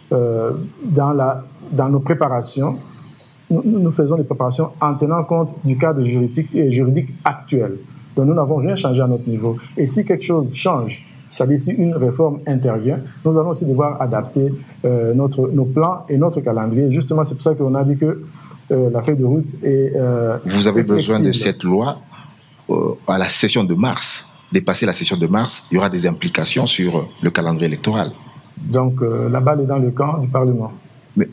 dans nos préparations, nous faisons des préparations en tenant compte du cadre juridique actuel. Donc nous n'avons rien changé à notre niveau. Et si quelque chose change, c'est-à-dire si une réforme intervient, nous allons aussi devoir adapter nos plans et notre calendrier. Justement, c'est pour ça qu'on a dit que la feuille de route est Vous avez besoin de cette loi à la session de mars. Dépasser la session de mars, il y aura des implications sur le calendrier électoral. Donc la balle est dans le camp du Parlement.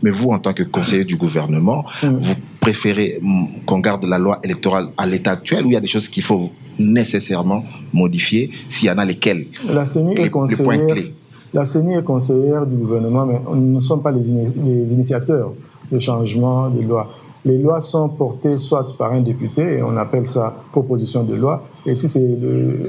Mais vous, en tant que conseiller du gouvernement, vous préférez qu'on garde la loi électorale à l'état actuel, ou il y a des choses qu'il faut nécessairement modifier, s'il y en a lesquelles? La CENI est conseillère du gouvernement, mais nous ne sommes pas les initiateurs de changement des lois. Les lois sont portées soit par un député, et on appelle ça proposition de loi, et si c'est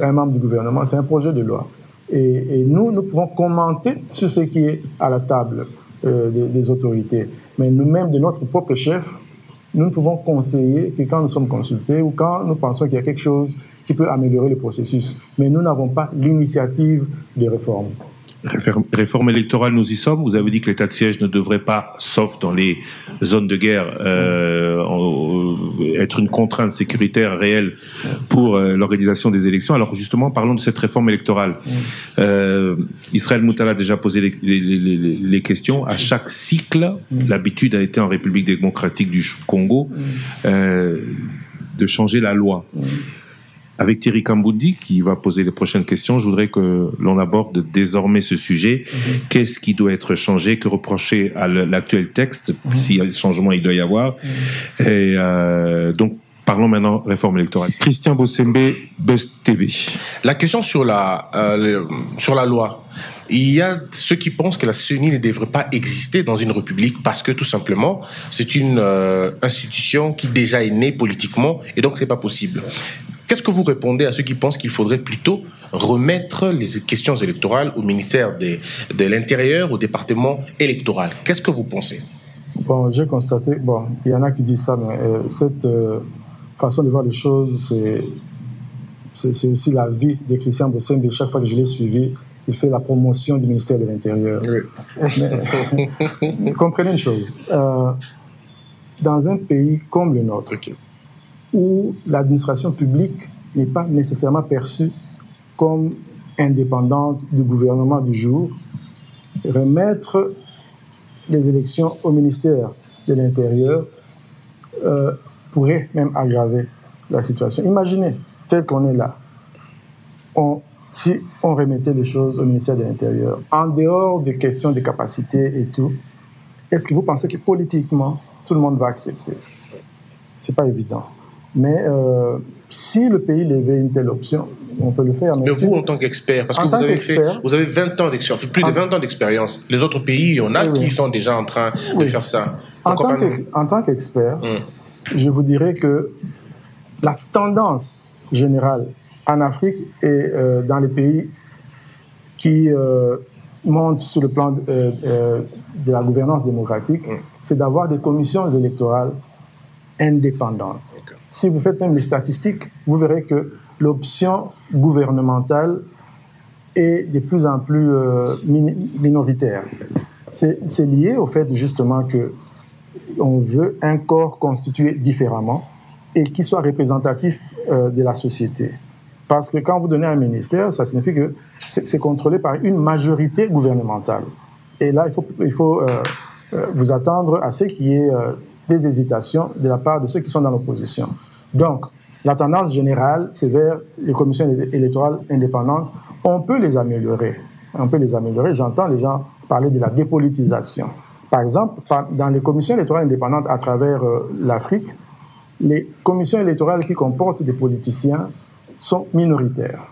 un membre du gouvernement, c'est un projet de loi. Et nous pouvons commenter sur ce qui est à la table des autorités. Mais nous-mêmes, de notre propre chef, nous ne pouvons conseiller que quand nous sommes consultés ou quand nous pensons qu'il y a quelque chose qui peut améliorer le processus. Mais nous n'avons pas l'initiative des réformes. Réforme électorale, nous y sommes. Vous avez dit que l'état de siège ne devrait pas, sauf dans les zones de guerre, être une contrainte sécuritaire réelle pour l'organisation des élections. Alors justement, parlons de cette réforme électorale. Israël Moutala a déjà posé les questions. À chaque cycle, l'habitude a été en République démocratique du Congo de changer la loi. Avec Thierry Kamboundi, qui va poser les prochaines questions, je voudrais que l'on aborde désormais ce sujet. Qu'est-ce qui doit être changé? Que reprocher à l'actuel texte, s'il y a changement, il doit y avoir. Et donc, parlons maintenant réforme électorale. Christian Bossembe, Buzz TV. La question sur la loi. Il y a ceux qui pensent que la CENI ne devrait pas exister dans une république parce que tout simplement, c'est une institution qui déjà est née politiquement et donc c'est pas possible. Qu'est-ce que vous répondez à ceux qui pensent qu'il faudrait plutôt remettre les questions électorales au ministère de l'Intérieur, au département électoral? Qu'est-ce que vous pensez? Bon, j'ai constaté, il y en a qui disent ça, mais cette façon de voir les choses, c'est aussi la vie de Christian Bossembe. Chaque fois que je l'ai suivi, il fait la promotion du ministère de l'Intérieur. Oui. Mais, comprenez une chose, dans un pays comme le nôtre, où l'administration publique n'est pas nécessairement perçue comme indépendante du gouvernement du jour, remettre les élections au ministère de l'Intérieur pourrait même aggraver la situation. Imaginez, tel qu'on est là, si on remettait les choses au ministère de l'Intérieur, en dehors des questions de capacité et tout, est-ce que vous pensez que politiquement, tout le monde va accepter? C'est pas évident. Mais si le pays levait une telle option, on peut le faire. Mais vous, en tant qu'expert, parce que vous avez 20 ans d'expérience, plus de 20 ans d'expérience. Les autres pays, il y en a qui sont déjà en train de faire ça. En tant qu'expert, je vous dirais que la tendance générale en Afrique et dans les pays qui montent sur le plan de la gouvernance démocratique, c'est d'avoir des commissions électorales indépendantes. Si vous faites même les statistiques, vous verrez que l'option gouvernementale est de plus en plus minoritaire. C'est lié au fait justement qu'on veut un corps constitué différemment et qui soit représentatif de la société. Parce que quand vous donnez un ministère, ça signifie que c'est contrôlé par une majorité gouvernementale. Et là, il faut vous attendre à ce qu'il y ait des hésitations de la part de ceux qui sont dans l'opposition. Donc, la tendance générale, c'est vers les commissions électorales indépendantes. On peut les améliorer. J'entends les gens parler de la dépolitisation. Par exemple, dans les commissions électorales indépendantes à travers l'Afrique, les commissions électorales qui comportent des politiciens sont minoritaires.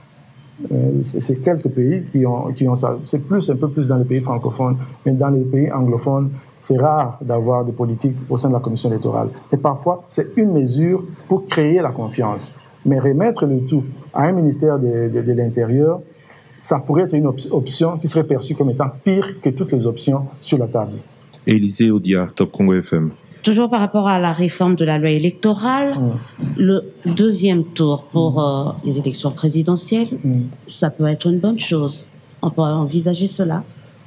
C'est quelques pays qui ont ça. C'est un peu plus dans les pays francophones, mais dans les pays anglophones, c'est rare d'avoir des politiques au sein de la commission électorale. Et parfois, c'est une mesure pour créer la confiance. Mais remettre le tout à un ministère de l'Intérieur, ça pourrait être une option qui serait perçue comme étant pire que toutes les options sur la table. Élisée Odia, Top Congo FM. Toujours par rapport à la réforme de la loi électorale, le deuxième tour pour les élections présidentielles, ça peut être une bonne chose. On peut envisager cela.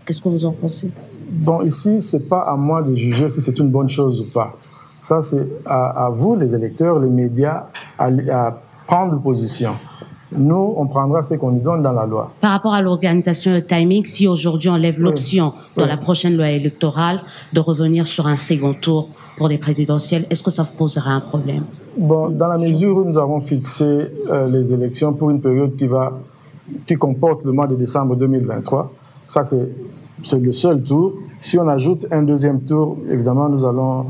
Qu'est-ce que vous en pensez? Bon, ici, c'est pas à moi de juger si c'est une bonne chose ou pas. Ça, c'est à vous, les électeurs, les médias, à prendre position. Nous, on prendra ce qu'on nous donne dans la loi. Par rapport à l'organisation et le timing, si aujourd'hui on lève l'option dans la prochaine loi électorale de revenir sur un second tour pour les présidentielles, est-ce que ça vous posera un problème? Bon, dans la mesure où nous avons fixé les élections pour une période qui comporte le mois de décembre 2023, ça c'est le seul tour. Si on ajoute un deuxième tour, évidemment, nous allons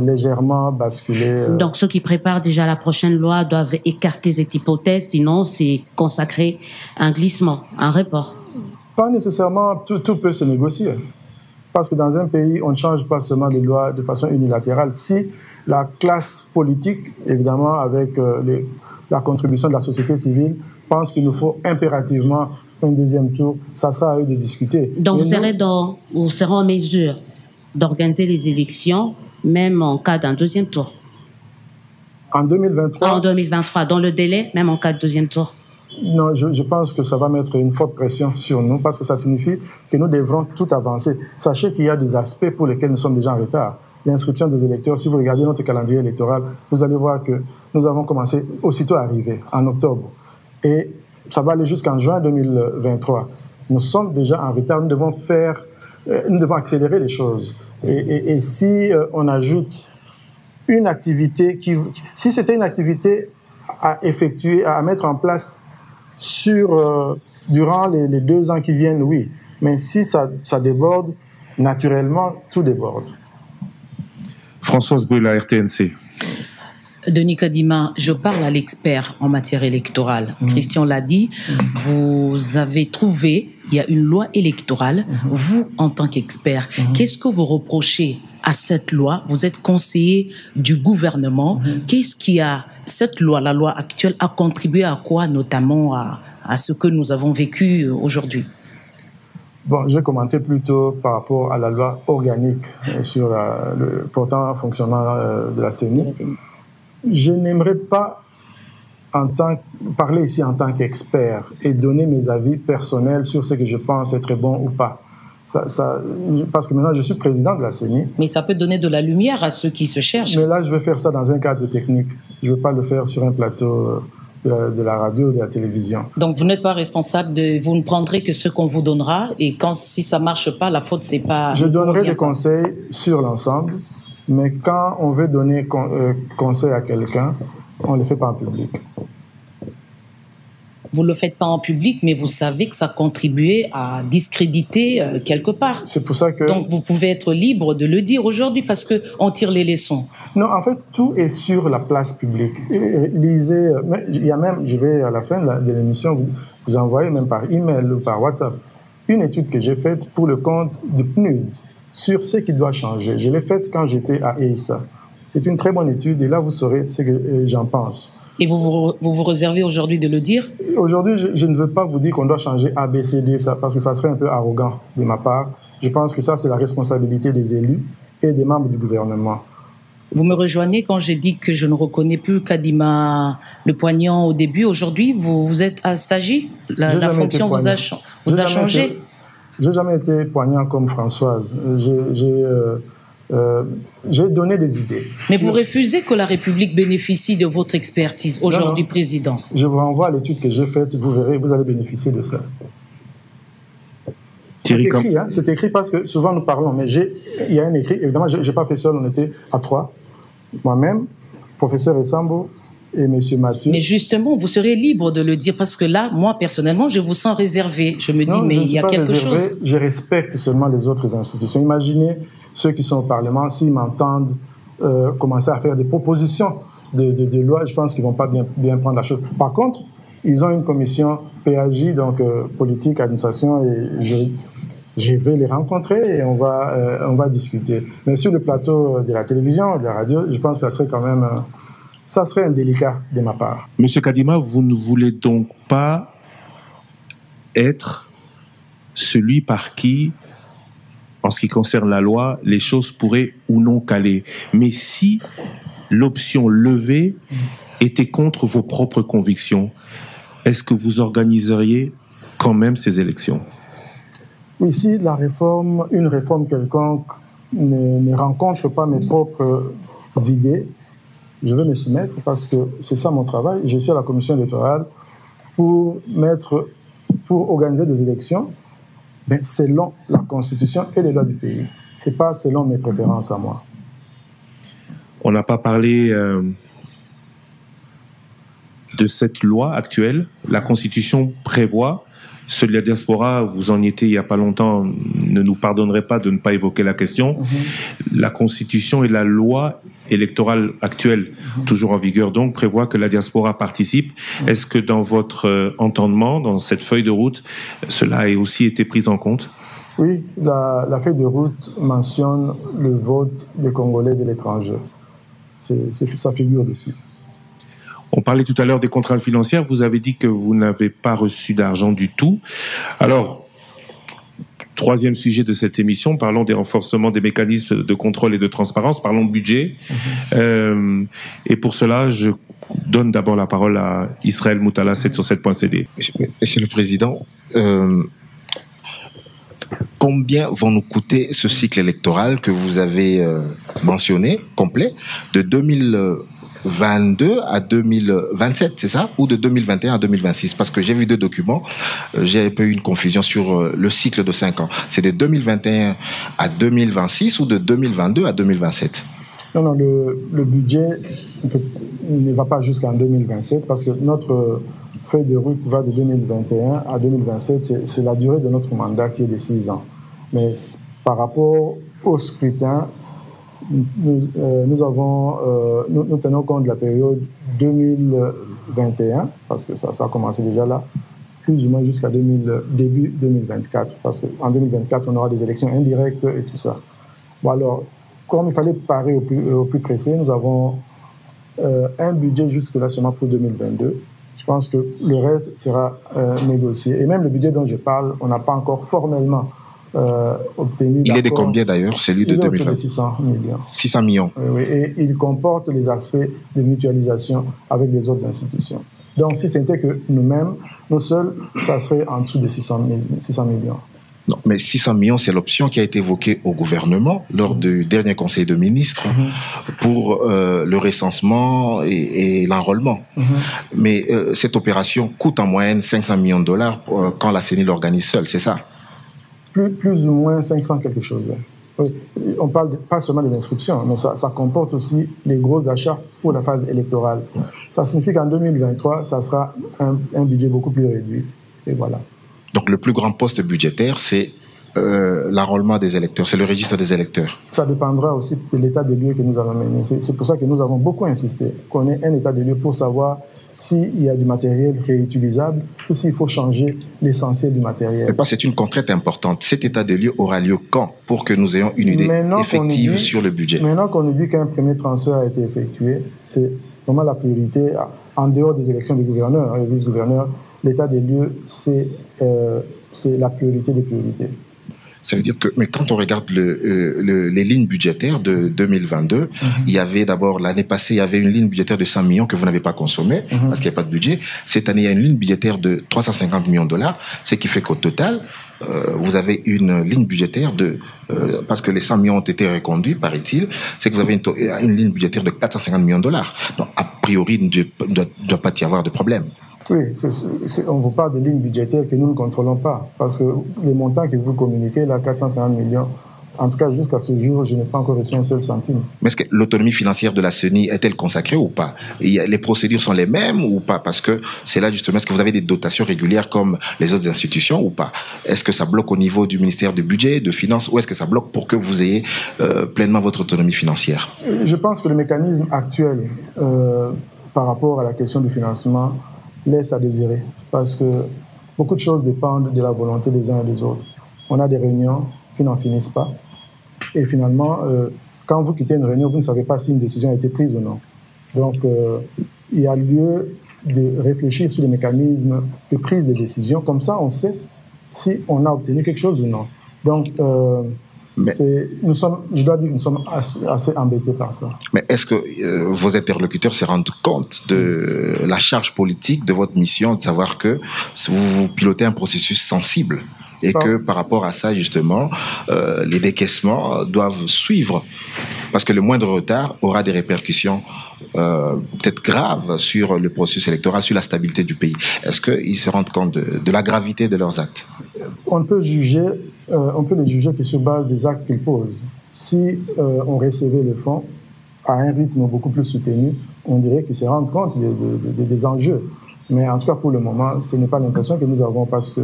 légèrement basculer. Donc, ceux qui préparent déjà la prochaine loi doivent écarter cette hypothèse, sinon c'est consacrer un glissement, un report. Pas nécessairement, tout peut se négocier. Parce que dans un pays, on ne change pas seulement les lois de façon unilatérale. Si la classe politique, évidemment, avec la contribution de la société civile, pense qu'il nous faut impérativement un deuxième tour, ça sera à eux de discuter. Donc vous serez en mesure d'organiser les élections, même en cas d'un deuxième tour? En 2023 En 2023, dans le délai, même en cas de deuxième tour? Non, je pense que ça va mettre une forte pression sur nous, parce que ça signifie que nous devrons tout avancer. Sachez qu'il y a des aspects pour lesquels nous sommes déjà en retard. l'inscription des électeurs, si vous regardez notre calendrier électoral, vous allez voir que nous avons commencé aussitôt à arriver, en octobre. Et ça va aller jusqu'en juin 2023. Nous sommes déjà en retard, nous devons accélérer les choses. Et si on ajoute une activité si c'était une activité à effectuer, à mettre en place durant les 2 ans qui viennent, oui. Mais si ça déborde, naturellement, tout déborde. Françoise Brula, RTNC. Denis Kadima, je parle à l'expert en matière électorale. Christian l'a dit, vous avez trouvé, il y a une loi électorale, vous en tant qu'expert, qu'est-ce que vous reprochez à cette loi? Vous êtes conseiller du gouvernement, qu'est-ce qui cette loi, la loi actuelle, a contribué à quoi, notamment à ce que nous avons vécu aujourd'hui? Bon, j'ai commenté plutôt par rapport à la loi organique sur le portant fonctionnement de la CENI. Je n'aimerais pas parler ici en tant qu'expert et donner mes avis personnels sur ce que je pense être bon ou pas. Parce que maintenant, je suis président de la CENI. Mais ça peut donner de la lumière à ceux qui se cherchent. Mais là, je vais faire ça dans un cadre technique. Je ne veux pas le faire sur un plateau de la radio ou de la télévision. Donc, vous n'êtes pas responsable vous ne prendrez que ce qu'on vous donnera et si ça ne marche pas, la faute, c'est pas... Je donnerai des conseils sur l'ensemble, mais quand on veut donner conseil à quelqu'un, on ne le fait pas en public. Vous ne le faites pas en public, mais vous savez que ça contribuait à discréditer quelque part. C'est pour ça que... Donc, vous pouvez être libre de le dire aujourd'hui parce qu'on tire les leçons. Non, en fait, tout est sur la place publique. Lisez, il y a même, je vais à la fin de l'émission vous envoyer même par email ou par WhatsApp une étude que j'ai faite pour le compte du PNUD sur ce qui doit changer. Je l'ai faite quand j'étais à EISA. C'est une très bonne étude et là, vous saurez ce que j'en pense. Et vous réservez aujourd'hui de le dire? Aujourd'hui, je ne veux pas vous dire qu'on doit changer A, B, C, D, parce que ça serait un peu arrogant de ma part. Je pense que ça, c'est la responsabilité des élus et des membres du gouvernement. Vous me rejoignez quand j'ai dit que je ne reconnais plus Kadima Le Poignant au début. Aujourd'hui, vous êtes assagi? La fonction vous a changé? J'ai jamais été poignant comme Françoise. J'ai donné des idées. Mais vous refusez que la République bénéficie de votre expertise aujourd'hui, Président? Je vous renvoie à l'étude que j'ai faite, vous verrez, vous allez bénéficier de ça. C'est écrit, c'est écrit parce que souvent nous parlons, mais il y a un écrit, évidemment, je n'ai pas fait seul, on était à 3, moi-même, professeur Essambo et M. Mathieu. Mais justement, vous serez libre de le dire, parce que là, moi, personnellement, je vous sens réservé. Je me dis, mais il y a quelque chose. Je respecte seulement les autres institutions. Imaginez ceux qui sont au Parlement, s'ils m'entendent commencer à faire des propositions de loi, je pense qu'ils ne vont pas bien prendre la chose. Par contre, ils ont une commission PAJ, donc politique, administration, et je vais les rencontrer et on va discuter. Mais sur le plateau de la télévision, de la radio, je pense que ça serait quand même... ça serait indélicat de ma part. Monsieur Kadima, vous ne voulez donc pas être celui par qui, en ce qui concerne la loi, les choses pourraient ou non caler. Mais si l'option levée était contre vos propres convictions, est-ce que vous organiseriez quand même ces élections? Oui, si une réforme quelconque ne rencontre pas mes propres idées, je vais me soumettre parce que c'est ça mon travail. Je suis à la commission électorale pour organiser des élections selon la Constitution et les lois du pays. Ce n'est pas selon mes préférences à moi. On n'a pas parlé de cette loi actuelle. La Constitution prévoit, ceux de la diaspora, vous en y étiez il n'y a pas longtemps, ne nous pardonnerez pas de ne pas évoquer la question. La Constitution et la loi électorale actuelle, toujours en vigueur donc, prévoit que la diaspora participe. Est-ce que dans votre entendement, dans cette feuille de route, cela a aussi été pris en compte? Oui, la feuille de route mentionne le vote des Congolais de l'étranger. Ça figure dessus. On parlait tout à l'heure des contraintes financières. Vous avez dit que vous n'avez pas reçu d'argent du tout. Alors, troisième sujet de cette émission, parlons des renforcements des mécanismes de contrôle et de transparence, parlons budget. Et pour cela, je donne d'abord la parole à Israël Moutala, 7sur7.cd. Monsieur le Président, combien vont nous coûter ce cycle électoral que vous avez mentionné, complet, de 2022 à 2027, c'est ça? Ou de 2021 à 2026? Parce que j'ai vu 2 documents, j'ai un peu eu une confusion sur le cycle de 5 ans. C'est de 2021 à 2026 ou de 2022 à 2027? Non, le budget ne va pas jusqu'en 2027 parce que notre feuille de route va de 2021 à 2027. C'est la durée de notre mandat qui est de 6 ans. Mais par rapport au scrutin, nous tenons compte de la période 2021, parce que ça a commencé déjà là, plus ou moins jusqu'à début 2024, parce qu'en 2024, on aura des élections indirectes et tout ça. Bon alors, comme il fallait parer au plus pressé, nous avons un budget jusque-là seulement pour 2022. Je pense que le reste sera négocié. Et même le budget dont je parle, on n'a pas encore formellement obtenu. Il est de combien d'ailleurs, celui de 2020? Il est de 600 millions. 600 millions. Oui, et il comporte les aspects de mutualisation avec les autres institutions. Donc, si c'était que nous-mêmes, nous seuls, ça serait en dessous de 600 millions. Non, mais 600 millions, c'est l'option qui a été évoquée au gouvernement lors du dernier conseil de ministres pour le recensement et l'enrôlement. Mais cette opération coûte en moyenne 500 millions de dollars quand la CENI l'organise seule, c'est ça? Plus ou moins 500 quelque chose. Oui. On parle pas seulement de l'inscription, mais ça comporte aussi les gros achats pour la phase électorale. Ça signifie qu'en 2023, ça sera un budget beaucoup plus réduit. Et voilà. Donc le plus grand poste budgétaire, c'est l'enrôlement des électeurs, c'est le registre des électeurs. Ça dépendra aussi de l'état des lieux que nous allons mener. C'est pour ça que nous avons beaucoup insisté qu'on ait un état des lieux pour savoir s'il y a du matériel réutilisable ou s'il faut changer l'essentiel du matériel. Et c'est une contrainte importante. Cet état des lieux aura lieu quand pour que nous ayons une idée effective sur le budget? Maintenant qu'on nous dit qu'un premier transfert a été effectué, c'est vraiment la priorité. En dehors des élections des gouverneurs et vice-gouverneurs, l'état des lieux, c'est la priorité des priorités. Ça veut dire que, mais quand on regarde les lignes budgétaires de 2022, il y avait d'abord, l'année passée, il y avait une ligne budgétaire de 100 millions que vous n'avez pas consommée, parce qu'il n'y a pas de budget. Cette année, il y a une ligne budgétaire de 350 millions de dollars, ce qui fait qu'au total, vous avez une ligne budgétaire parce que les 100 millions ont été reconduits, paraît-il, c'est que vous avez une ligne budgétaire de 450 millions de dollars. Donc, a priori, il ne doit pas y avoir de problème. Oui, on vous parle de lignes budgétaires que nous ne contrôlons pas, parce que les montants que vous communiquez, là, 450 millions, en tout cas jusqu'à ce jour, je n'ai pas encore reçu un seul centime. Mais est-ce que l'autonomie financière de la CENI est-elle consacrée ou pas? Les procédures sont les mêmes ou pas? Parce que c'est là justement, est-ce que vous avez des dotations régulières comme les autres institutions ou pas? Est-ce que ça bloque au niveau du ministère du Budget, de Finances, ou est-ce que ça bloque pour que vous ayez pleinement votre autonomie financière? Je pense que le mécanisme actuel par rapport à la question du financement laisse à désirer, parce que beaucoup de choses dépendent de la volonté des uns et des autres. On a des réunions qui n'en finissent pas, et finalement, quand vous quittez une réunion, vous ne savez pas si une décision a été prise ou non. Donc, il y a lieu de réfléchir sur les mécanismes de prise de décision, comme ça on sait si on a obtenu quelque chose ou non. Donc, je dois dire que nous sommes assez embêtés par ça. Mais est-ce que vos interlocuteurs se rendent compte de la charge politique de votre mission, de savoir que vous pilotez un processus sensible et que par rapport à ça, justement, les décaissements doivent suivre, parce que le moindre retard aura des répercussions peut-être graves sur le processus électoral, sur la stabilité du pays. Est-ce qu'ils se rendent compte de la gravité de leurs actes? On peut les juger que sur base des actes qu'ils posent. Si on recevait les fonds à un rythme beaucoup plus soutenu, on dirait qu'ils se rendent compte des enjeux. Mais en tout cas, pour le moment, ce n'est pas l'impression que nous avons, parce que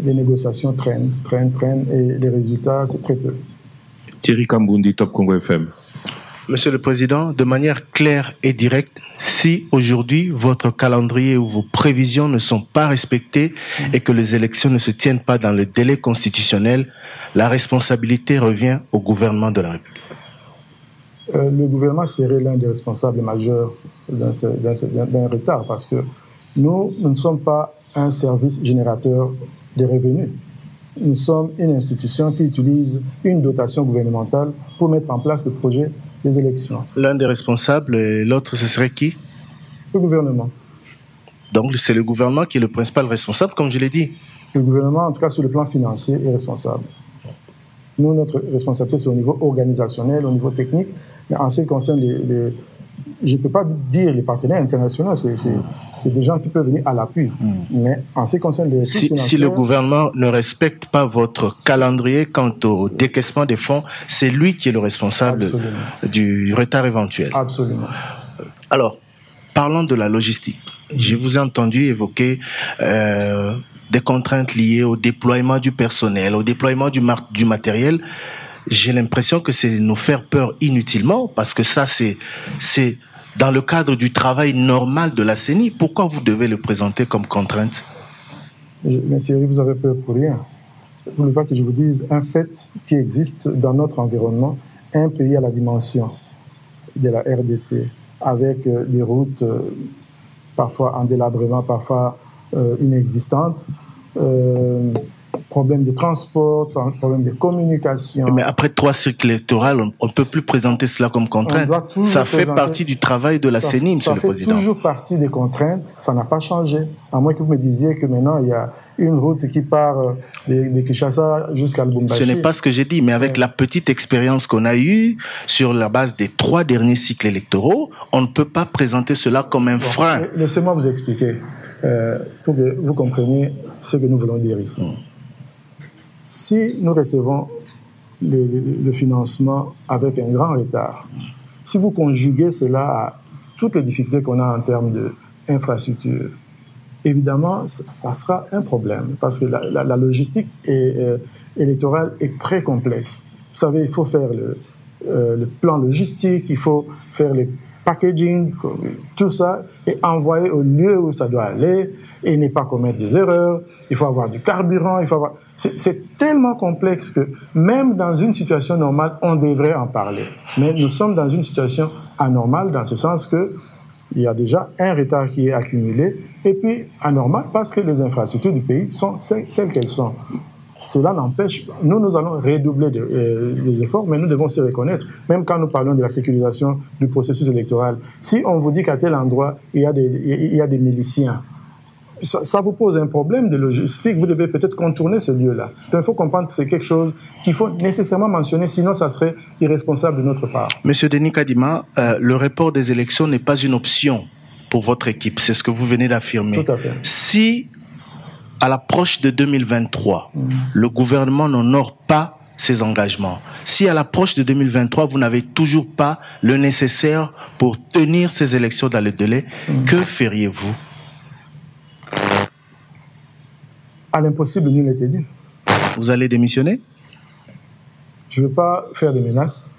les négociations traînent, et les résultats, c'est très peu. Thierry Kambundi, Top Congo FM. Monsieur le Président, de manière claire et directe, si aujourd'hui votre calendrier ou vos prévisions ne sont pas respectées et que les élections ne se tiennent pas dans le délai constitutionnel, la responsabilité revient au gouvernement de la République. Le gouvernement serait l'un des responsables majeurs d'un retard, parce que nous ne sommes pas un service générateur de revenus. Nous sommes une institution qui utilise une dotation gouvernementale pour mettre en place le projet des élections. L'un des responsables et l'autre, ce serait qui? Le gouvernement. Donc c'est le gouvernement qui est le principal responsable, comme je l'ai dit. Le gouvernement, en tout cas sur le plan financier, est responsable. Nous, notre responsabilité, c'est au niveau organisationnel, au niveau technique. Mais en ce qui concerne je ne peux pas dire les partenaires internationaux, c'est des gens qui peuvent venir à l'appui. Mais en ce qui concerne les ressources financières... Si le gouvernement ne respecte pas votre calendrier quant au décaissement des fonds, c'est lui qui est le responsable du retard éventuel. Absolument. Alors, parlons de la logistique. Je vous ai entendu évoquer des contraintes liées au déploiement du personnel, au déploiement du matériel. J'ai l'impression que c'est nous faire peur inutilement, parce que ça, c'est dans le cadre du travail normal de la CENI. Pourquoi vous devez le présenter comme contrainte? Mais Thierry, vous avez peur pour rien. Vous ne voulez pas que je vous dise un fait qui existe dans notre environnement, un pays à la dimension de la RDC, avec des routes parfois en délabrement, parfois inexistantes, problème de transport, problème de communication. Mais après 3 cycles électoraux, on ne peut plus présenter cela comme contrainte. Ça fait partie du travail de la CENI, Monsieur le Président. Ça fait toujours partie des contraintes, ça n'a pas changé. À moins que vous me disiez que maintenant, il y a une route qui part de Kinshasa jusqu'à Lubumbashi. Ce n'est pas ce que j'ai dit, mais avec la petite expérience qu'on a eue sur la base des 3 derniers cycles électoraux, on ne peut pas présenter cela comme un frein. Laissez-moi vous expliquer, pour que vous compreniez ce que nous voulons dire ici. Si nous recevons le financement avec un grand retard, si vous conjuguez cela à toutes les difficultés qu'on a en termes d'infrastructure, évidemment, ça sera un problème, parce que la logistique électorale est très complexe. Vous savez, il faut faire le plan logistique, il faut faire le packaging, tout ça, et envoyer au lieu où ça doit aller, et ne pas commettre des erreurs. Il faut avoir du carburant, il faut avoir... C'est tellement complexe que même dans une situation normale, on devrait en parler. Mais nous sommes dans une situation anormale, dans ce sens que il y a déjà un retard qui est accumulé, et puis anormal parce que les infrastructures du pays sont celles qu'elles sont. Cela n'empêche, nous allons redoubler des efforts, mais nous devons aussi reconnaître, même quand nous parlons de la sécurisation du processus électoral, si on vous dit qu'à tel endroit, il y a des miliciens, ça vous pose un problème de logistique, vous devez peut-être contourner ce lieu-là. Donc il faut comprendre que c'est quelque chose qu'il faut nécessairement mentionner, sinon ça serait irresponsable de notre part. Monsieur Denis Kadima, le report des élections n'est pas une option pour votre équipe, c'est ce que vous venez d'affirmer. Tout à fait. Si, à l'approche de 2023, le gouvernement n'honore pas ses engagements, si à l'approche de 2023, vous n'avez toujours pas le nécessaire pour tenir ces élections dans le délai, que feriez-vous? À l'impossible, nul n'est tenu. Vous allez démissionner? Je ne veux pas faire des menaces,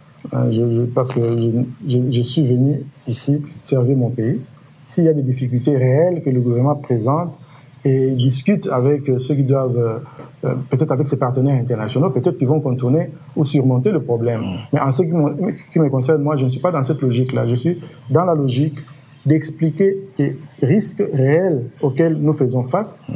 parce que je suis venu ici servir mon pays. S'il y a des difficultés réelles que le gouvernement présente et discute avec ceux qui doivent, peut-être avec ses partenaires internationaux, peut-être qu'ils vont contourner ou surmonter le problème. Mais en ce qui me concerne, moi, je ne suis pas dans cette logique-là. Je suis dans la logique d'expliquer les risques réels auxquels nous faisons face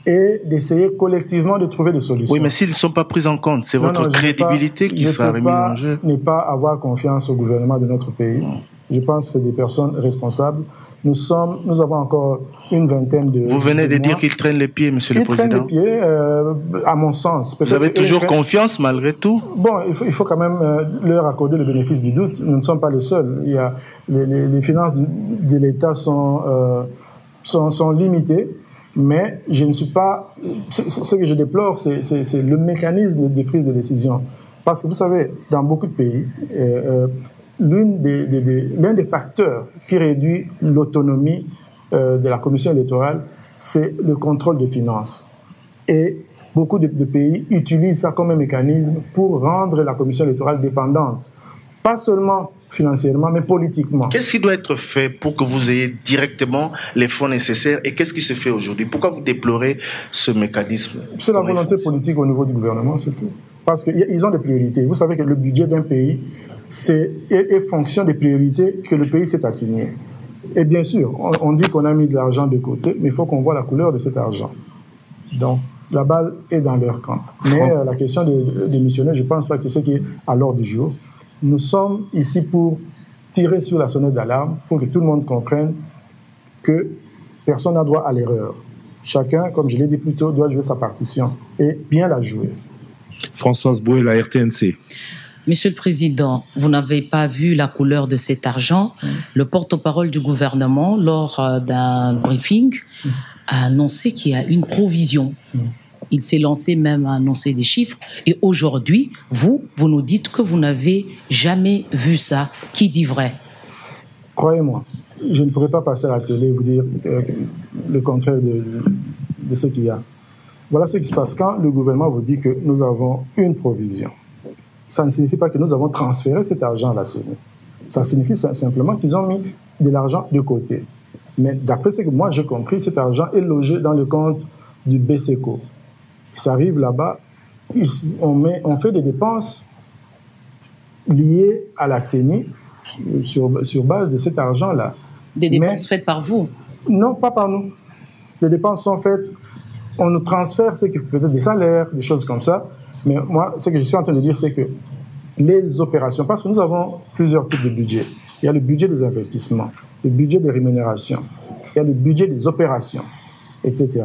et d'essayer collectivement de trouver des solutions. Oui, mais s'ils ne sont pas pris en compte, c'est votre crédibilité qui sera remise en jeu. Je ne peux pas avoir confiance au gouvernement de notre pays. Je pense que c'est des personnes responsables. Nous avons encore une vingtaine de... Vous venez de dire qu'ils traînent les pieds, Monsieur le Président. Ils traînent les pieds, à mon sens. Vous avez toujours confiance malgré tout? Bon, il faut quand même leur accorder le bénéfice du doute. Nous ne sommes pas les seuls. Il y a les finances de l'État sont limitées, mais je ne suis pas... Ce que je déplore, c'est le mécanisme de prise de décision. Parce que vous savez, dans beaucoup de pays... l'un des facteurs qui réduit l'autonomie de la commission électorale, c'est le contrôle des finances. Et beaucoup de pays utilisent ça comme un mécanisme pour rendre la commission électorale dépendante. Pas seulement financièrement, mais politiquement. Qu'est-ce qui doit être fait pour que vous ayez directement les fonds nécessaires et qu'est-ce qui se fait aujourd'hui? Pourquoi vous déplorez ce mécanisme? C'est la volonté politique au niveau du gouvernement, c'est tout. Parce qu'ils ont des priorités. Vous savez que le budget d'un pays est fonction des priorités que le pays s'est assigné. Et bien sûr, on dit qu'on a mis de l'argent de côté, mais il faut qu'on voit la couleur de cet argent. Donc, la balle est dans leur camp. Mais la question de démissionner, je ne pense pas que c'est ce qui est à l'ordre du jour. Nous sommes ici pour tirer sur la sonnette d'alarme, pour que tout le monde comprenne que personne n'a droit à l'erreur. Chacun, comme je l'ai dit plus tôt, doit jouer sa partition et bien la jouer. Françoise Boué, la RTNC. Monsieur le Président, vous n'avez pas vu la couleur de cet argent. Le porte-parole du gouvernement, lors d'un briefing, a annoncé qu'il y a une provision. Il s'est lancé même à annoncer des chiffres. Et aujourd'hui, vous nous dites que vous n'avez jamais vu ça. Qui dit vrai? Croyez-moi, je ne pourrais pas passer à la télé et vous dire le contraire de ce qu'il y a. Voilà ce qui se passe quand le gouvernement vous dit que nous avons une provision. Ça ne signifie pas que nous avons transféré cet argent à la CENI. Ça signifie simplement qu'ils ont mis de l'argent de côté. Mais d'après ce que moi j'ai compris, cet argent est logé dans le compte du BCECO. Ça arrive là-bas, on fait des dépenses liées à la CENI sur base de cet argent-là. Des dépenses faites par vous? Non, pas par nous. Les dépenses sont faites, on nous transfère ce qui peut être des salaires, des choses comme ça. Mais moi, ce que je suis en train de dire, c'est que les opérations, parce que nous avons plusieurs types de budgets. Il y a le budget des investissements, le budget des rémunérations, il y a le budget des opérations, etc.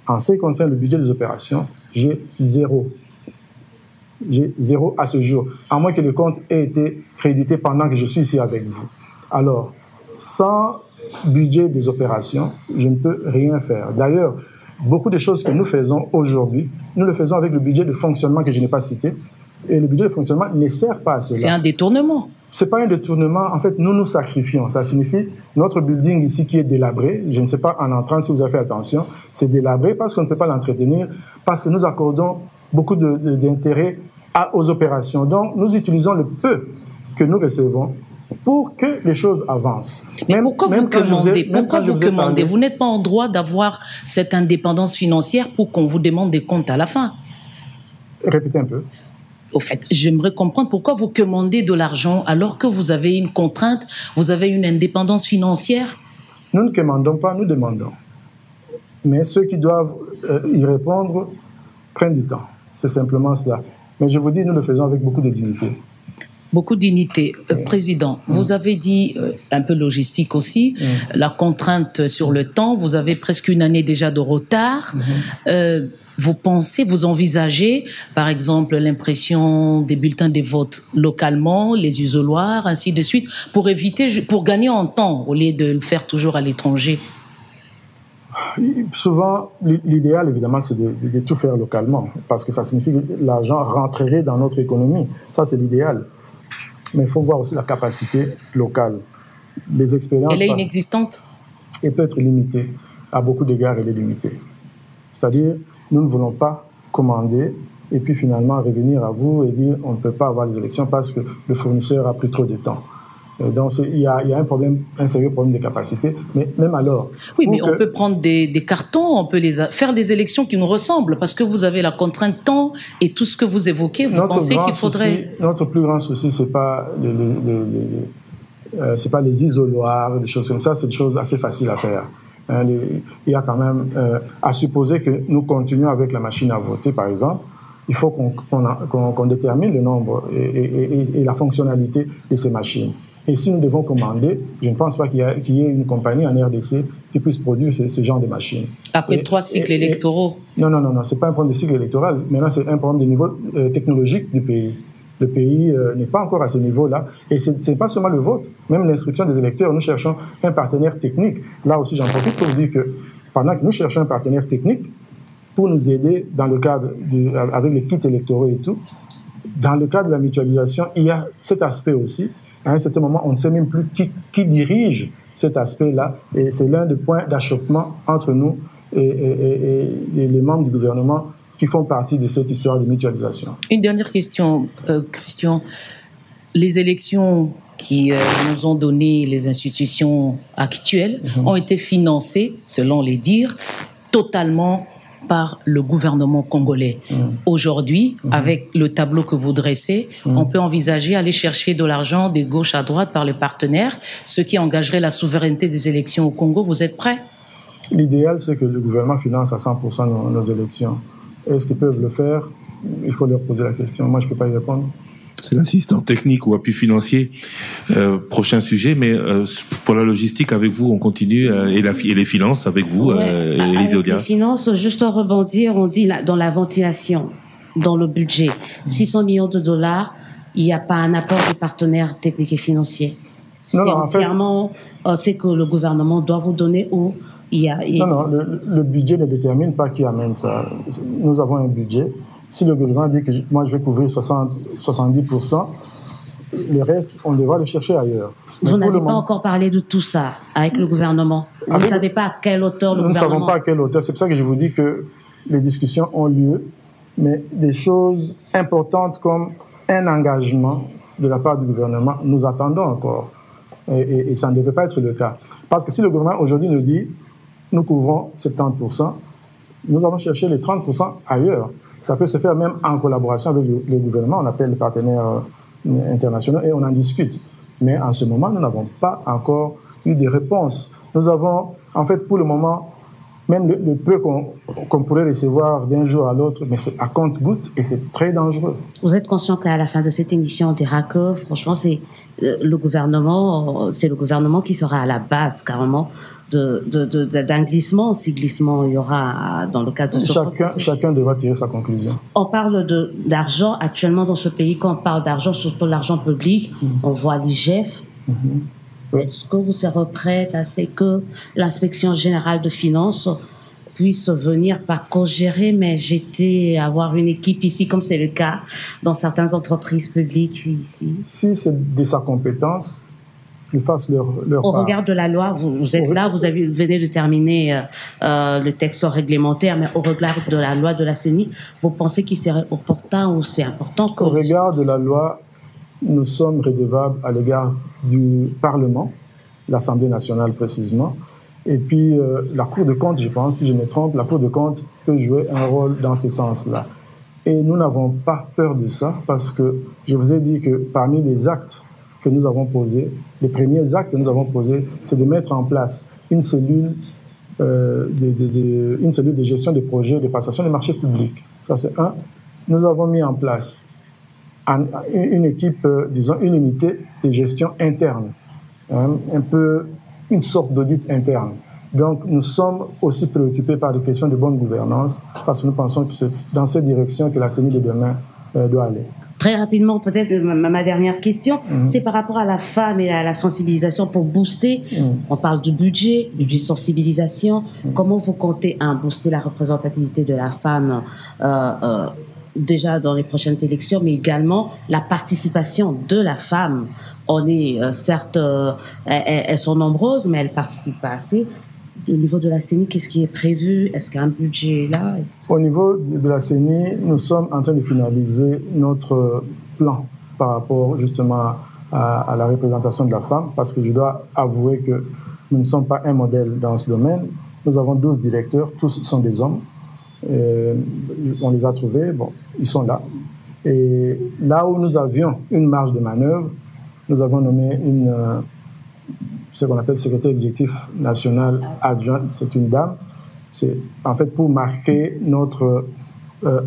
En ce qui concerne le budget des opérations, j'ai zéro. J'ai zéro à ce jour, à moins que le compte ait été crédité pendant que je suis ici avec vous. Alors, sans budget des opérations, je ne peux rien faire. D'ailleurs, beaucoup de choses que nous faisons aujourd'hui, nous le faisons avec le budget de fonctionnement que je n'ai pas cité. Et le budget de fonctionnement ne sert pas à cela. C'est un détournement. Ce n'est pas un détournement. En fait, nous nous sacrifions. Ça signifie notre building ici qui est délabré. Je ne sais pas en entrant si vous avez fait attention. C'est délabré parce qu'on ne peut pas l'entretenir, parce que nous accordons beaucoup d'intérêt aux opérations. Donc, nous utilisons le peu que nous recevons pour que les choses avancent. Mais pourquoi vous commandez? Vous n'êtes pas en droit d'avoir cette indépendance financière pour qu'on vous demande des comptes à la fin. Répétez un peu. Au fait, j'aimerais comprendre pourquoi vous commandez de l'argent alors que vous avez une contrainte, vous avez une indépendance financière. Nous ne commandons pas, nous demandons. Mais ceux qui doivent y répondre prennent du temps. C'est simplement cela. Mais je vous dis, nous le faisons avec beaucoup de dignité. Beaucoup de dignité. Président, vous avez dit un peu logistique aussi, la contrainte sur le temps, vous avez presque une année déjà de retard. Vous pensez, vous envisagez, par exemple, l'impression des bulletins de vote localement, les isoloirs, ainsi de suite, pour éviter, pour gagner en temps, au lieu de le faire toujours à l'étranger? Souvent, l'idéal, évidemment, c'est de tout faire localement, parce que ça signifie que l'argent rentrerait dans notre économie. Ça, c'est l'idéal. Mais il faut voir aussi la capacité locale. Les expériences... Elle est inexistante? Elle peut être limitée. À beaucoup d'égards, elle est limitée. C'est-à-dire, nous ne voulons pas commander et puis finalement revenir à vous et dire on ne peut pas avoir les élections parce que le fournisseur a pris trop de temps. Donc il y a un sérieux problème de capacité, mais même alors... Oui, mais on peut prendre des cartons, on peut faire des élections qui nous ressemblent, parce que vous avez la contrainte temps et tout ce que vous évoquez, vous pensez qu'il faudrait... Notre plus grand souci, c'est pas les isoloirs, des choses comme ça, c'est des choses assez faciles à faire. Il y a quand même, à supposer que nous continuons avec la machine à voter, par exemple, il faut qu'on détermine le nombre et la fonctionnalité de ces machines. Et si nous devons commander, je ne pense pas qu'il y ait une compagnie en RDC qui puisse produire ce genre de machines. Après 3 cycles électoraux? Non, ce n'est pas un problème de cycle électoral. Maintenant, c'est un problème de niveau technologique du pays. Le pays n'est pas encore à ce niveau-là. Et ce n'est pas seulement le vote. Même l'inscription des électeurs, nous cherchons un partenaire technique. Là aussi, j'en profite pour dire que pendant que nous cherchons un partenaire technique pour nous aider dans le cadre avec les kits électoraux et tout, dans le cadre de la mutualisation, il y a cet aspect aussi. À un certain moment, on ne sait même plus qui dirige cet aspect-là. Et c'est l'un des points d'achoppement entre nous et les membres du gouvernement qui font partie de cette histoire de mutualisation. Une dernière question, Christian. Les élections qui nous ont donné les institutions actuelles ont été financées, selon les dires, totalement par le gouvernement congolais. Aujourd'hui, avec le tableau que vous dressez, on peut envisager aller chercher de l'argent de gauche à droite par les partenaires, ce qui engagerait la souveraineté des élections au Congo. Vous êtes prêts? L'idéal, c'est que le gouvernement finance à 100% nos élections. Est-ce qu'ils peuvent le faire? Il faut leur poser la question. Moi, je ne peux pas y répondre. C'est l'assistant technique ou appui financier. Prochain sujet, mais pour la logistique, avec vous, on continue, et les finances avec vous, Elisée Odia. Les finances, juste rebondir, on dit dans la ventilation. dans le budget. 600 millions de dollars, il n'y a pas un apport des partenaires techniques et financiers. C'est entièrement c'est que le gouvernement doit vous donner ou il y a... Non, le budget ne détermine pas qui amène ça. Nous avons un budget. Si le gouvernement dit que moi je vais couvrir 70%, le reste, on devra le chercher ailleurs. Vous n'avez pas encore parlé de tout ça avec le gouvernement. Vous ne savez pas à quelle hauteur le gouvernement... Nous ne savons pas à quelle hauteur. C'est pour ça que je vous dis que les discussions ont lieu, mais des choses importantes comme un engagement de la part du gouvernement, nous attendons encore. Et ça ne devait pas être le cas. Parce que si le gouvernement aujourd'hui nous dit nous couvrons 70%, nous allons chercher les 30% ailleurs. Ça peut se faire même en collaboration avec le gouvernement. On appelle les partenaires internationaux et on en discute. Mais en ce moment, nous n'avons pas encore eu de réponses. Nous avons, en fait, pour le moment, même le peu qu'on pourrait recevoir d'un jour à l'autre, mais c'est à compte-gouttes et c'est très dangereux. Vous êtes conscient qu'à la fin de cette émission, on dira que, franchement, c'est le gouvernement qui sera à la base, carrément, d'un glissement. Si glissement il y aura dans le cadre de chacun devra tirer sa conclusion. On parle d'argent actuellement dans ce pays. Quand on parle d'argent, surtout l'argent public, on voit l'IGF. Oui. Est-ce que vous serez prête à ce que l'inspection générale de finances puisse venir pas co-gérer, mais avoir une équipe ici, comme c'est le cas dans certaines entreprises publiques ici? Si c'est de sa compétence, qu'ils fassent leur Au regard de la loi, vous êtes là, vous venez de terminer le texte réglementaire, mais au regard de la loi de la CENI, vous pensez qu'il serait opportun ou c'est important que... Au regard de la loi, nous sommes redevables à l'égard du Parlement, l'Assemblée nationale précisément, et puis la Cour de compte, je pense, si je me trompe, la Cour de compte peut jouer un rôle dans ce sens-là. Et nous n'avons pas peur de ça, parce que je vous ai dit que parmi les actes que nous avons posés, les premiers actes que nous avons posés, c'est de mettre en place une cellule de gestion des projets de passation des marchés publics. Ça, c'est un. Nous avons mis en place une équipe, disons, une unité de gestion interne, un peu une sorte d'audit interne. Donc, nous sommes aussi préoccupés par les questions de bonne gouvernance, parce que nous pensons que c'est dans cette direction que la CENI de demain doit aller. Très rapidement, peut-être ma dernière question, c'est par rapport à la femme et à la sensibilisation pour booster. On parle du budget sensibilisation. Comment vous comptez booster la représentativité de la femme déjà dans les prochaines élections, mais également la participation de la femme? On est, certes, elles sont nombreuses, mais elles participent pas assez. Au niveau de la CENI, qu'est-ce qui est prévu? Est-ce qu'il y a un budget là? Au niveau de la CENI, nous sommes en train de finaliser notre plan par rapport justement à la représentation de la femme, parce que je dois avouer que nous ne sommes pas un modèle dans ce domaine. Nous avons 12 directeurs, tous sont des hommes. On les a trouvés, bon, ils sont là. Et là où nous avions une marge de manœuvre, nous avons nommé ce qu'on appelle secrétaire exécutif national adjoint, c'est une dame. C'est en fait pour marquer notre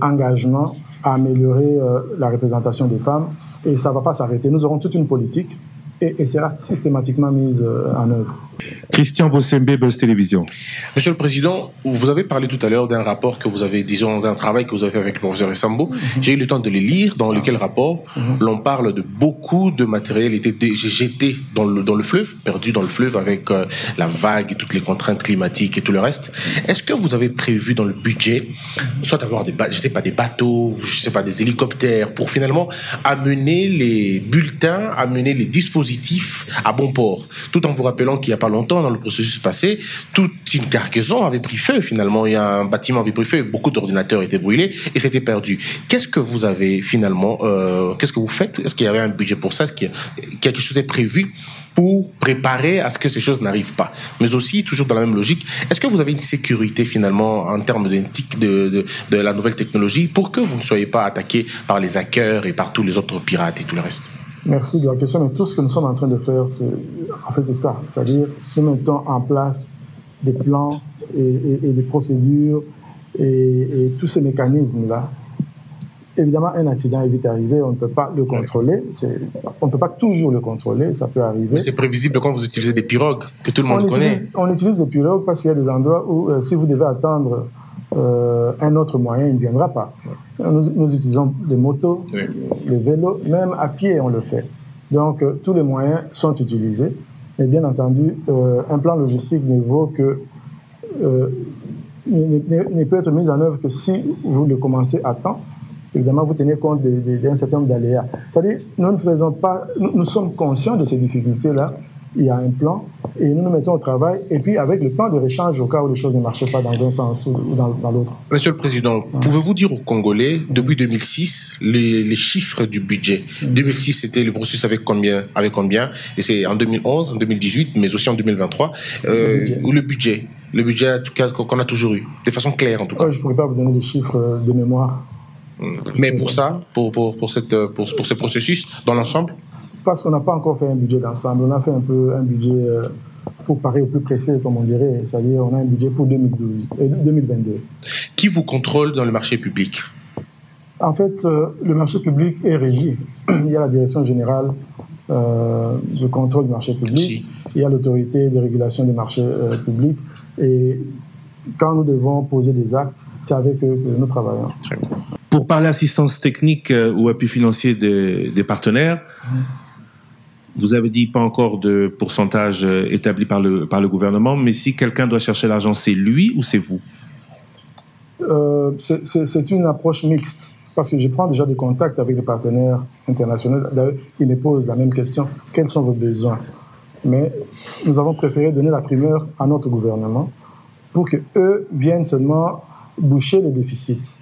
engagement à améliorer la représentation des femmes. Et ça ne va pas s'arrêter. Nous aurons toute une politique et sera systématiquement mise en œuvre. Christian Bossembe, Buzz Télévision. Monsieur le Président, vous avez parlé tout à l'heure d'un rapport que vous avez, disons, d'un travail que vous avez fait avec le professeur Essambo. J'ai eu le temps de le lire, dans lequel rapport l'on parle de beaucoup de matériel était jeté dans le fleuve, perdu dans le fleuve avec la vague et toutes les contraintes climatiques et tout le reste. Est-ce que vous avez prévu dans le budget, soit avoir des bateaux, des hélicoptères, pour finalement amener les bulletins, amener les dispositifs à bon port, tout en vous rappelant qu'il n'y a pas longtemps, dans le processus passé, toute une cargaison avait pris feu, finalement. Il y a un bâtiment avait pris feu, beaucoup d'ordinateurs étaient brûlés et c'était perdu. Qu'est-ce que vous avez finalement, qu'est-ce que vous faites? Est-ce qu'il y avait un budget pour ça? Est-ce qu'il y a quelque chose est prévu pour préparer à ce que ces choses n'arrivent pas? Mais aussi, toujours dans la même logique, est-ce que vous avez une sécurité finalement en termes de la nouvelle technologie pour que vous ne soyez pas attaqué par les hackers et par tous les autres pirates et tout le reste? Merci de la question, mais tout ce que nous sommes en train de faire, c'est ça. C'est-à-dire, nous mettons en place des plans et des procédures et tous ces mécanismes-là. Évidemment, un accident est vite arrivé, on ne peut pas le contrôler. On ne peut pas toujours le contrôler, ça peut arriver. Mais c'est prévisible quand vous utilisez des pirogues, que tout le monde connaît. On utilise des pirogues parce qu'il y a des endroits où, si vous devez attendre un autre moyen, il ne viendra pas. Nous utilisons les motos, les vélos, même à pied on le fait. Donc tous les moyens sont utilisés. Mais bien entendu, un plan logistique ne peut être mis en œuvre que si vous le commencez à temps. Évidemment, vous tenez compte d'un certain nombre d'aléas. C'est-à-dire, nous sommes conscients de ces difficultés-là. Il y a un plan et nous nous mettons au travail. Et puis, avec le plan de réchange, au cas où les choses ne marchaient pas dans un sens ou dans l'autre. Monsieur le Président, pouvez-vous dire aux Congolais, depuis 2006, les chiffres du budget? 2006, c'était le processus avec combien? Et c'est en 2011, en 2018, mais aussi en 2023. Le budget, en tout cas, qu'on a toujours eu, de façon claire, en tout cas. Je ne pourrais pas vous donner des chiffres de mémoire. Mais pour ça, pour ce processus, dans l'ensemble? Parce qu'on n'a pas encore fait un budget d'ensemble. On a fait un budget pour parer au plus pressé, comme on dirait. C'est-à-dire, on a un budget pour 2022. Qui vous contrôle dans le marché public? En fait, le marché public est régi. Il y a la direction générale de contrôle du marché public. Si. Il y a l'autorité de régulation du marché public. Et quand nous devons poser des actes, c'est avec eux que nous travaillons. Très bien. Pour parler assistance technique ou appui financier des partenaires, vous avez dit pas encore de pourcentage établi par le gouvernement, mais si quelqu'un doit chercher l'argent, c'est lui ou c'est vous? C'est une approche mixte, parce que je prends déjà des contacts avec les partenaires internationaux. D'ailleurs, ils me posent la même question, quels sont vos besoins? Mais nous avons préféré donner la primeur à notre gouvernement pour qu'eux viennent seulement boucher les déficits.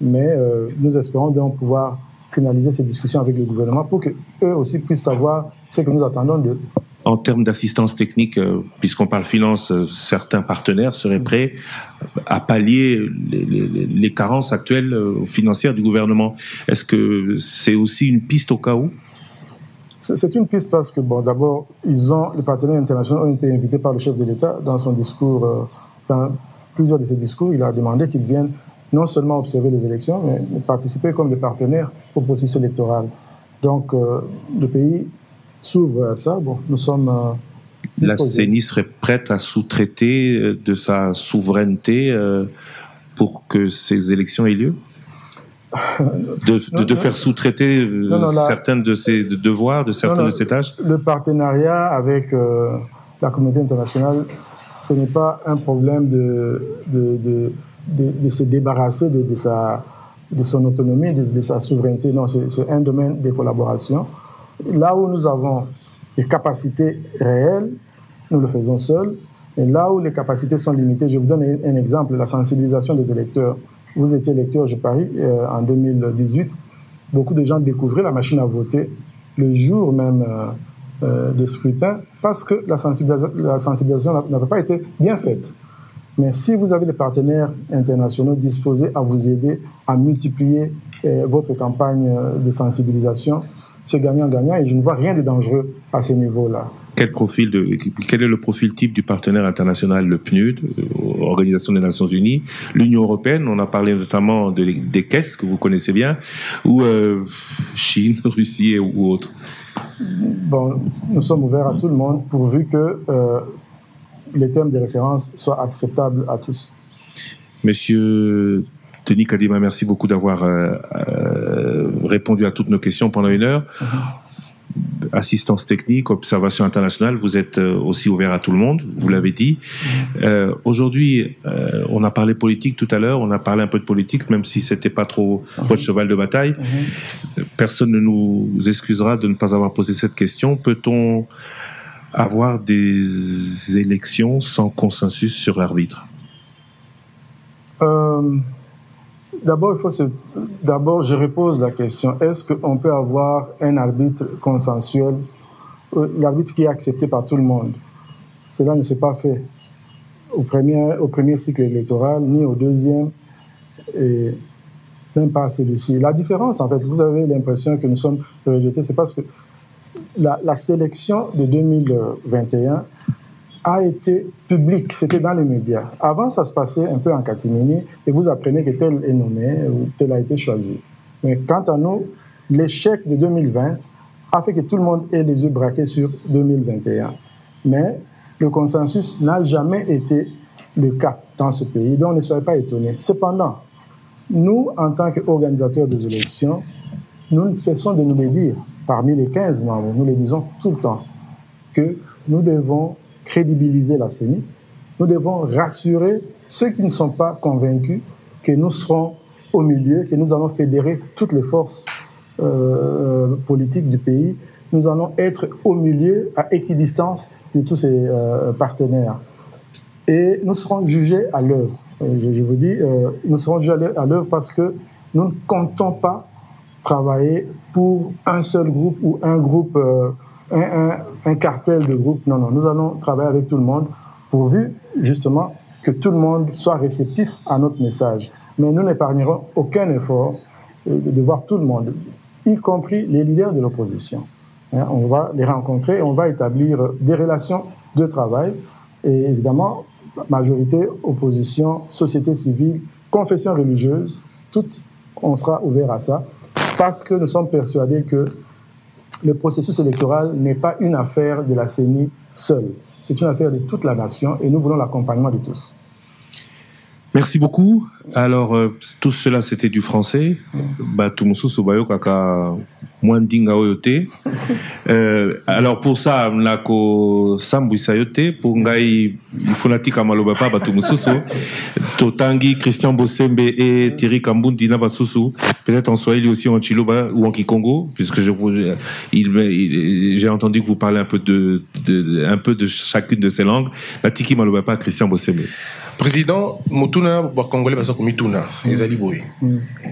Mais nous espérons donc pouvoir finaliser ces discussions avec le gouvernement pour qu'eux aussi puissent savoir ce que nous attendons d'eux. En termes d'assistance technique, puisqu'on parle finance, certains partenaires seraient prêts à pallier les carences actuelles financières du gouvernement. Est-ce que c'est aussi une piste au cas où? C'est une piste parce que, bon, d'abord, les partenaires internationaux ont été invités par le chef de l'État dans son discours, dans plusieurs de ses discours, il a demandé qu'ils viennent non seulement observer les élections, mais participer comme des partenaires au processus électoral. Donc, le pays s'ouvre à ça. Bon, nous sommes la CENI serait prête à sous-traiter de sa souveraineté pour que ces élections aient lieu? De faire sous-traiter certains de ses devoirs, de certaines de ses tâches? Le partenariat avec la communauté internationale, ce n'est pas un problème de se débarrasser de son autonomie, de sa souveraineté. Non, c'est un domaine de collaboration. Là où nous avons des capacités réelles, nous le faisons seuls. Et là où les capacités sont limitées, je vous donne un exemple, la sensibilisation des électeurs. Vous étiez électeur, je parie, en 2018. Beaucoup de gens découvraient la machine à voter le jour même des scrutins parce que la sensibilisation n'avait pas été bien faite. Mais si vous avez des partenaires internationaux disposés à vous aider à multiplier votre campagne de sensibilisation, c'est gagnant-gagnant et je ne vois rien de dangereux à ce niveau-là. Quel est le profil type du partenaire international, le PNUD, Organisation des Nations Unies, l'Union Européenne, on a parlé notamment des caisses que vous connaissez bien, ou Chine, Russie ou autres? Bon, nous sommes ouverts à tout le monde pourvu que les termes de référence soient acceptables à tous. Monsieur Denis Kadima, merci beaucoup d'avoir répondu à toutes nos questions pendant 1 heure. Assistance technique, observation internationale, vous êtes aussi ouvert à tout le monde, vous l'avez dit. Aujourd'hui, on a parlé politique tout à l'heure, on a parlé un peu de politique, même si c'était pas trop votre cheval de bataille. Personne ne nous excusera de ne pas avoir posé cette question. Peut-on avoir des élections sans consensus sur l'arbitre? D'abord, je repose la question. Est-ce qu'on peut avoir un arbitre consensuel, l'arbitre qui est accepté par tout le monde? Cela ne s'est pas fait au premier cycle électoral, ni au deuxième, et même pas à celui-ci. La différence, en fait, vous avez l'impression que nous sommes rejetés, c'est parce que la sélection de 2021 a été publique, c'était dans les médias. Avant, ça se passait un peu en catimini et vous apprenez que tel est nommé ou tel a été choisi. Mais quant à nous, l'échec de 2020 a fait que tout le monde ait les yeux braqués sur 2021. Mais le consensus n'a jamais été le cas dans ce pays, donc ne soyez pas étonnés. Cependant, nous, en tant qu'organisateurs des élections, nous ne cessons de nous le dire, parmi les 15 membres, nous le disons tout le temps, que nous devons crédibiliser la CENI, nous devons rassurer ceux qui ne sont pas convaincus que nous serons au milieu, que nous allons fédérer toutes les forces politiques du pays, nous allons être au milieu, à équidistance de tous ces partenaires. Et nous serons jugés à l'œuvre. Je vous dis, nous serons jugés à l'œuvre parce que nous ne comptons pas travailler pour un seul groupe ou un groupe, un cartel de groupes. Non, non, nous allons travailler avec tout le monde pourvu, justement, que tout le monde soit réceptif à notre message. Mais nous n'épargnerons aucun effort de voir tout le monde, y compris les leaders de l'opposition. On va les rencontrer et on va établir des relations de travail. Et évidemment, majorité, opposition, société civile, confession religieuse, toutes, on sera ouvert à ça, parce que nous sommes persuadés que le processus électoral n'est pas une affaire de la CENI seule. C'est une affaire de toute la nation et nous voulons l'accompagnement de tous. Merci beaucoup. Alors, tout cela, c'était du français. Batumusu Subayo Kaka Mwandinga Oyote. Alors, pour ça, Mlako Sambuisa Yote, pour Ngai, Ifonati Kamaloba Batumusu, Totangi, Christian Bossembe et Thierry Kambundi Nabasusu, peut-être en Swahili aussi, en Chiloba ou en Kikongo, puisque j'ai entendu que vous parlez un peu de chacune de ces langues. Natiki Malobapa, Christian Bossembe. Président, Mutuna, Congolais, Mituna,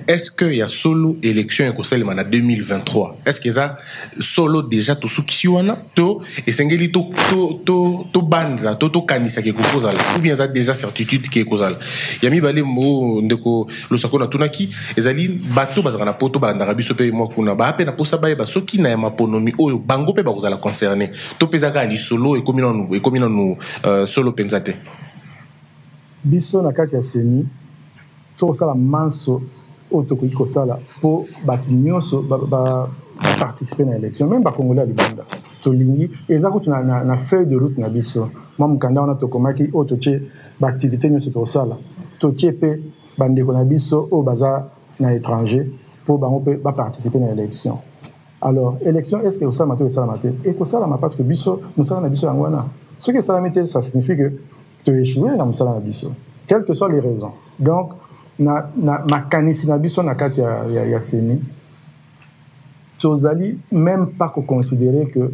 est-ce qu'il y a solo élection en 2023? Est-ce qu'il y a solo déjà tout ce qui s'y a et c'est to banza, to kanisa qui est causal, ou bien ça déjà certitude qui est causal? Yami balé mo ndeko lo sakona tunaki, ezali bato bazana poto balanda biso pe mo kuna ba pe na posa ba ba soki na ma ponomi oyo bango pe ba kozala concerné. To pezaka ali solo et komina nous solo penzate. Biso na kati ya CENI to sala manso otokoki ko sala po batu nyonso ba participer na élection même ba congolais libanda to lingi ezako tuna na feuille de route na biso moi mukanda wana to komaki otoche ba activité nyonso to sala to chepe bandeko na biso o baza na étranger po bango pe ba participer na élection. Alors élection est-ce que au sala mato au sala maté et ko sala parce que biso nous sala na biso ngwana ce que sala maté ça signifie que échouer dans le biso, quelles que soient les raisons. Donc, na makanisi na biso na kati ya CENI, tozali même pas considérer que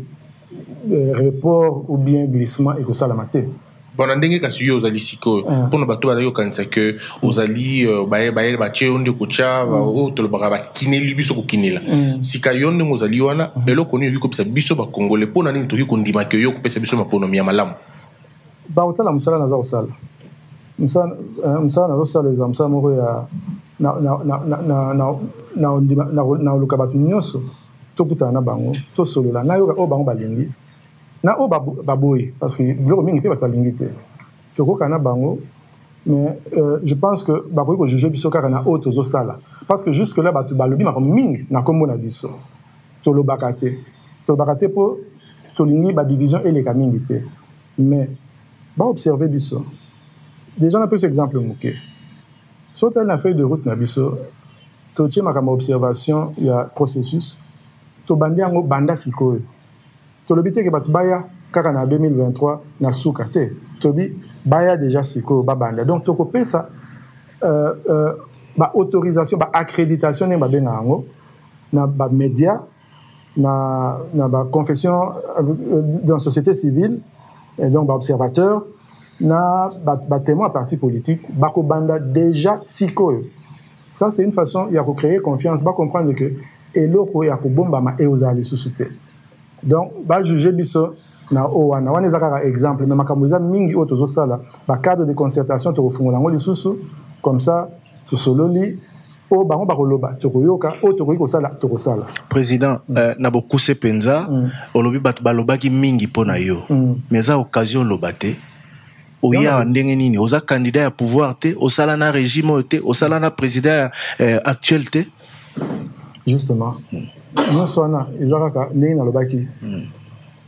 report ou bien glissement est que ça la maté. Bon, on a dit que si vous allez siko, pour nous battre d'ailleurs quand c'est que vous allez bailler battre on de kucha, ou tout le baraba kiné libiso ko kiné là. Si kayon nous allez wana, et là connu comme ça biso ba congolais pour nani to ko ndima que yo ko pesa biso ma ponomi ya malamu. Ba utala musala na za usala musala na usala les amsa moko ya na luka batu nyonso to puta na bango to solola na yo o bango balingi na o baboy parce que biloko mingi pe batu balingi te to ko kana bango mais je pense que ba ko juger biso kaka na o tozo sala parce que jusque là batu balobi ma mingi na kombo na biso to lo bakate po to lingi ba division et les kamingi te mais va observer biso. Déjà, on a plus exemple mouké. Soit elle a feuille de route na biso, to tche makama observation, il y a processus. To bandi ango banda sikoy. To lobite ke batu baya kaka na 2023 na souka te. To bi baya déjà sikoy ba banda. Donc to kopé ça ba autorisation, ba accréditation ne ba benga ango na ba média na ba confession dans la société civile. Et donc, observateur, na témoin à parti politique, bako banda déjà sikoyo. Ça, c'est une façon, il y a créer confiance, va comprendre que eloko ya ko bomba ma eozali susute. Donc, va juger biso na owana, wana ezaka exemple, mais makamuza mingi otozo sala, ba cadre de concertation to fungola ngoli susu, comme ça, to sololi. Président, na beaucoup se penza, olobi batu balobaki mingi pona yo, mais à occasion lobate, oya ndenge nini, oza candidat à pouvoir te, osala na régime te, osala na président actuel te. Justement, nous sommes na izaka ndenge na lobaki,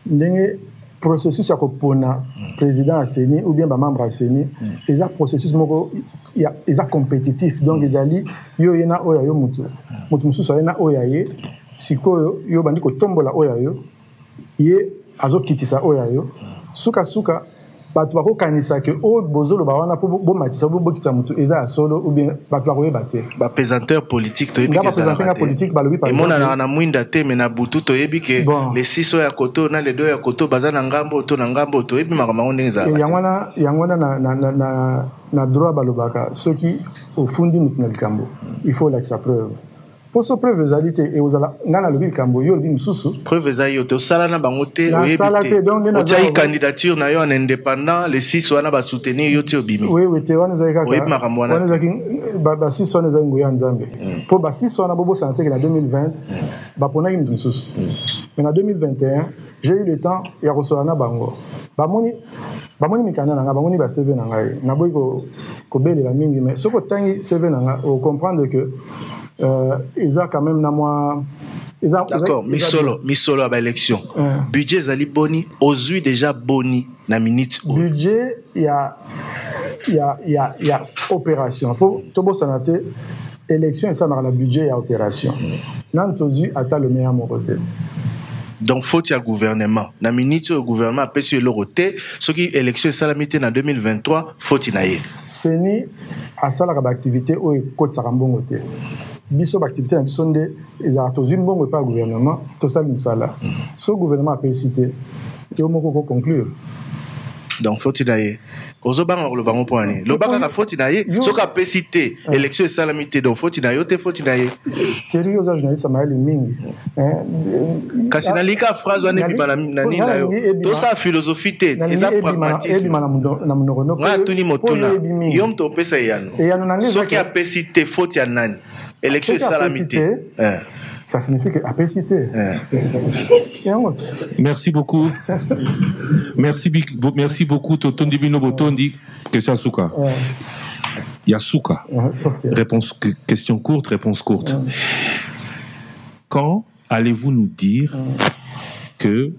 ndenge processus ya kopona président à CENI ou bien membre à CENI ils a processus moko ils a compétitif donc ils ali yo yena oya yo mutu mususu yena oya ye sikoyo yo bandi ko tombola oya yo ye azokitisa oya yo suka batu bakokanisa ke o bozolo bawana po bomatisa bokitisa mutu eza solo ou bien batu bakoyeba te ba présenteur politique to yebi ba présenteur politique balobi par exemple mona na mwinda te mais na butu to yebi ke les 6 ya koto na les 2 ya koto bazana ngambo to na ngambo to yebi makambo ndeza yangwana na droit balobaka soki ofundi mutu na likambo il faut la sa preuve. Pour ce preuve ezalité et aux ngana lobi kambo yo lobi msusu preuve ezali to sala na bango te oyebite donc na candidature na yo en indépendant les 6 wana ba soutenir yo ti obimi oui te wana zali kaka wana zaki ba 6 wana zali ngoya nzambe pour ba 6 wana bobo santé que na 2020 ba pona ki msusu mais en 2021 j'ai eu le temps ya recevoir na bango bamoni mikanda nanga bamoni ba CV nanga na boy ko belela mingi mais soko tangi CV nanga o comprendre que ils ont quand même na moi d'accord misolo à l'élection budget zali boni ozui déjà boni na minute budget il y a opération pour tobo sanate élection ça dans le budget il y a opération nan tozu ata le meilleur mon côté. Donc faut il y a gouvernement na minute au gouvernement a payé le roté ce qui élection salamité en 2023 faut il naie seni a sala ka activité o côte sarambongo te biso activité na biso nde ezala tozwi mbongo epa gouvernement tosali misala so gouvernement ape cité yo moko ko conclure donc faut il naie ozobanga le bango poani lo baka ka faut il naie so ka pe cité élection salamité donc faut il naie te faut il naie teri oza journaliste maeli mingi kasi na lika phrase wana bima na nini na yo to sa philosophie te eza pragmatisme na monono na tuni motuna yom to pesa yano so ki a pe cité faut ya nani élection salamité ça signifie que apécité. Merci beaucoup. Merci beaucoup Totondi Bino Botondi. Question Souka. Yasuka. Question courte, réponse courte. Quand allez-vous nous dire que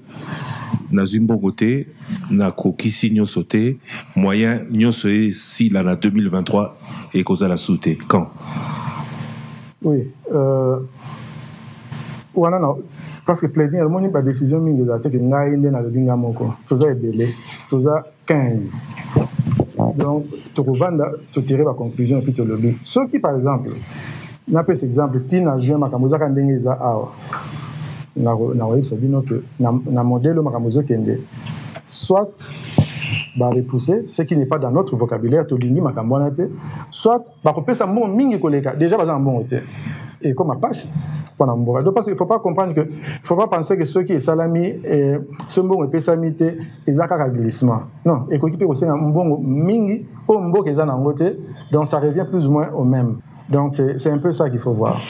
Nazumbo Goté, Nako Kisi Nyosote, moyen Nyosoe si l'année 2023 et Koza la Souté? Quand? Oui. Parce que plaider, il y a une décision mingi que nous avons toza ebele, toza 15. Donc, tu tirer la conclusion et puis tu le dis. Ceux qui, par exemple, n'a pas cet exemple, Tina Jean Makamuza Kandengeza Awa, na modèle Makamuza Kende, soit va repousser ce qui n'est pas dans notre vocabulaire, tout l'ingi Makamboanate, soit va couper sa mot mingi koleka, déjà pas un bon été. Et comme à passe. Donc, parce qu'il ne faut pas comprendre que, il ne faut pas penser que ceux qui sont salami, ce bon et pessamité, ils ont un glissement. Non, et qu'on peut aussi un bon mingi, ou un bon qui est en côté, donc ça revient plus ou moins au même. Donc c'est un peu ça qu'il faut voir.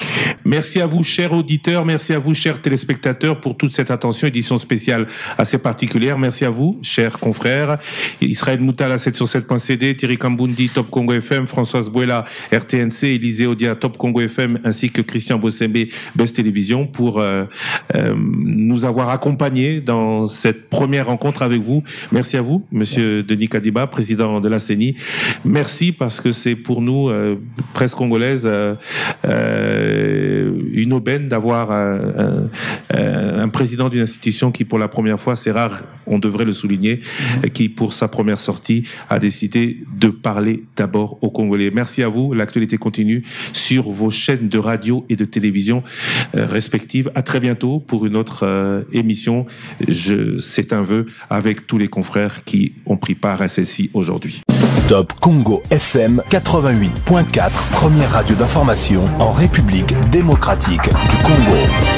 Merci à vous, chers auditeurs, merci à vous, chers téléspectateurs, pour toute cette attention, édition spéciale assez particulière. Merci à vous, chers confrères. Israël Moutala, 7sur7.cd, Thierry Kambundi, Top Congo FM, Françoise Bouela, RTNC, Élisée Odia, Top Congo FM, ainsi que Christian Bossembe, Buzz Télévision, pour nous avoir accompagnés dans cette première rencontre avec vous. Merci à vous, Monsieur Denis Kadiba, président de la CENI. Merci parce que c'est pour nous, presse congolaise, une aubaine d'avoir un président d'une institution qui, pour la première fois, c'est rare, on devrait le souligner, qui, pour sa première sortie, a décidé de parler d'abord aux Congolais. Merci à vous. L'actualité continue sur vos chaînes de radio et de télévision respectives. À très bientôt pour une autre émission. C'est un vœu avec tous les confrères qui ont pris part à celle-ci aujourd'hui. Top Congo FM 88.4, première radio d'information en République démocratique du Congo.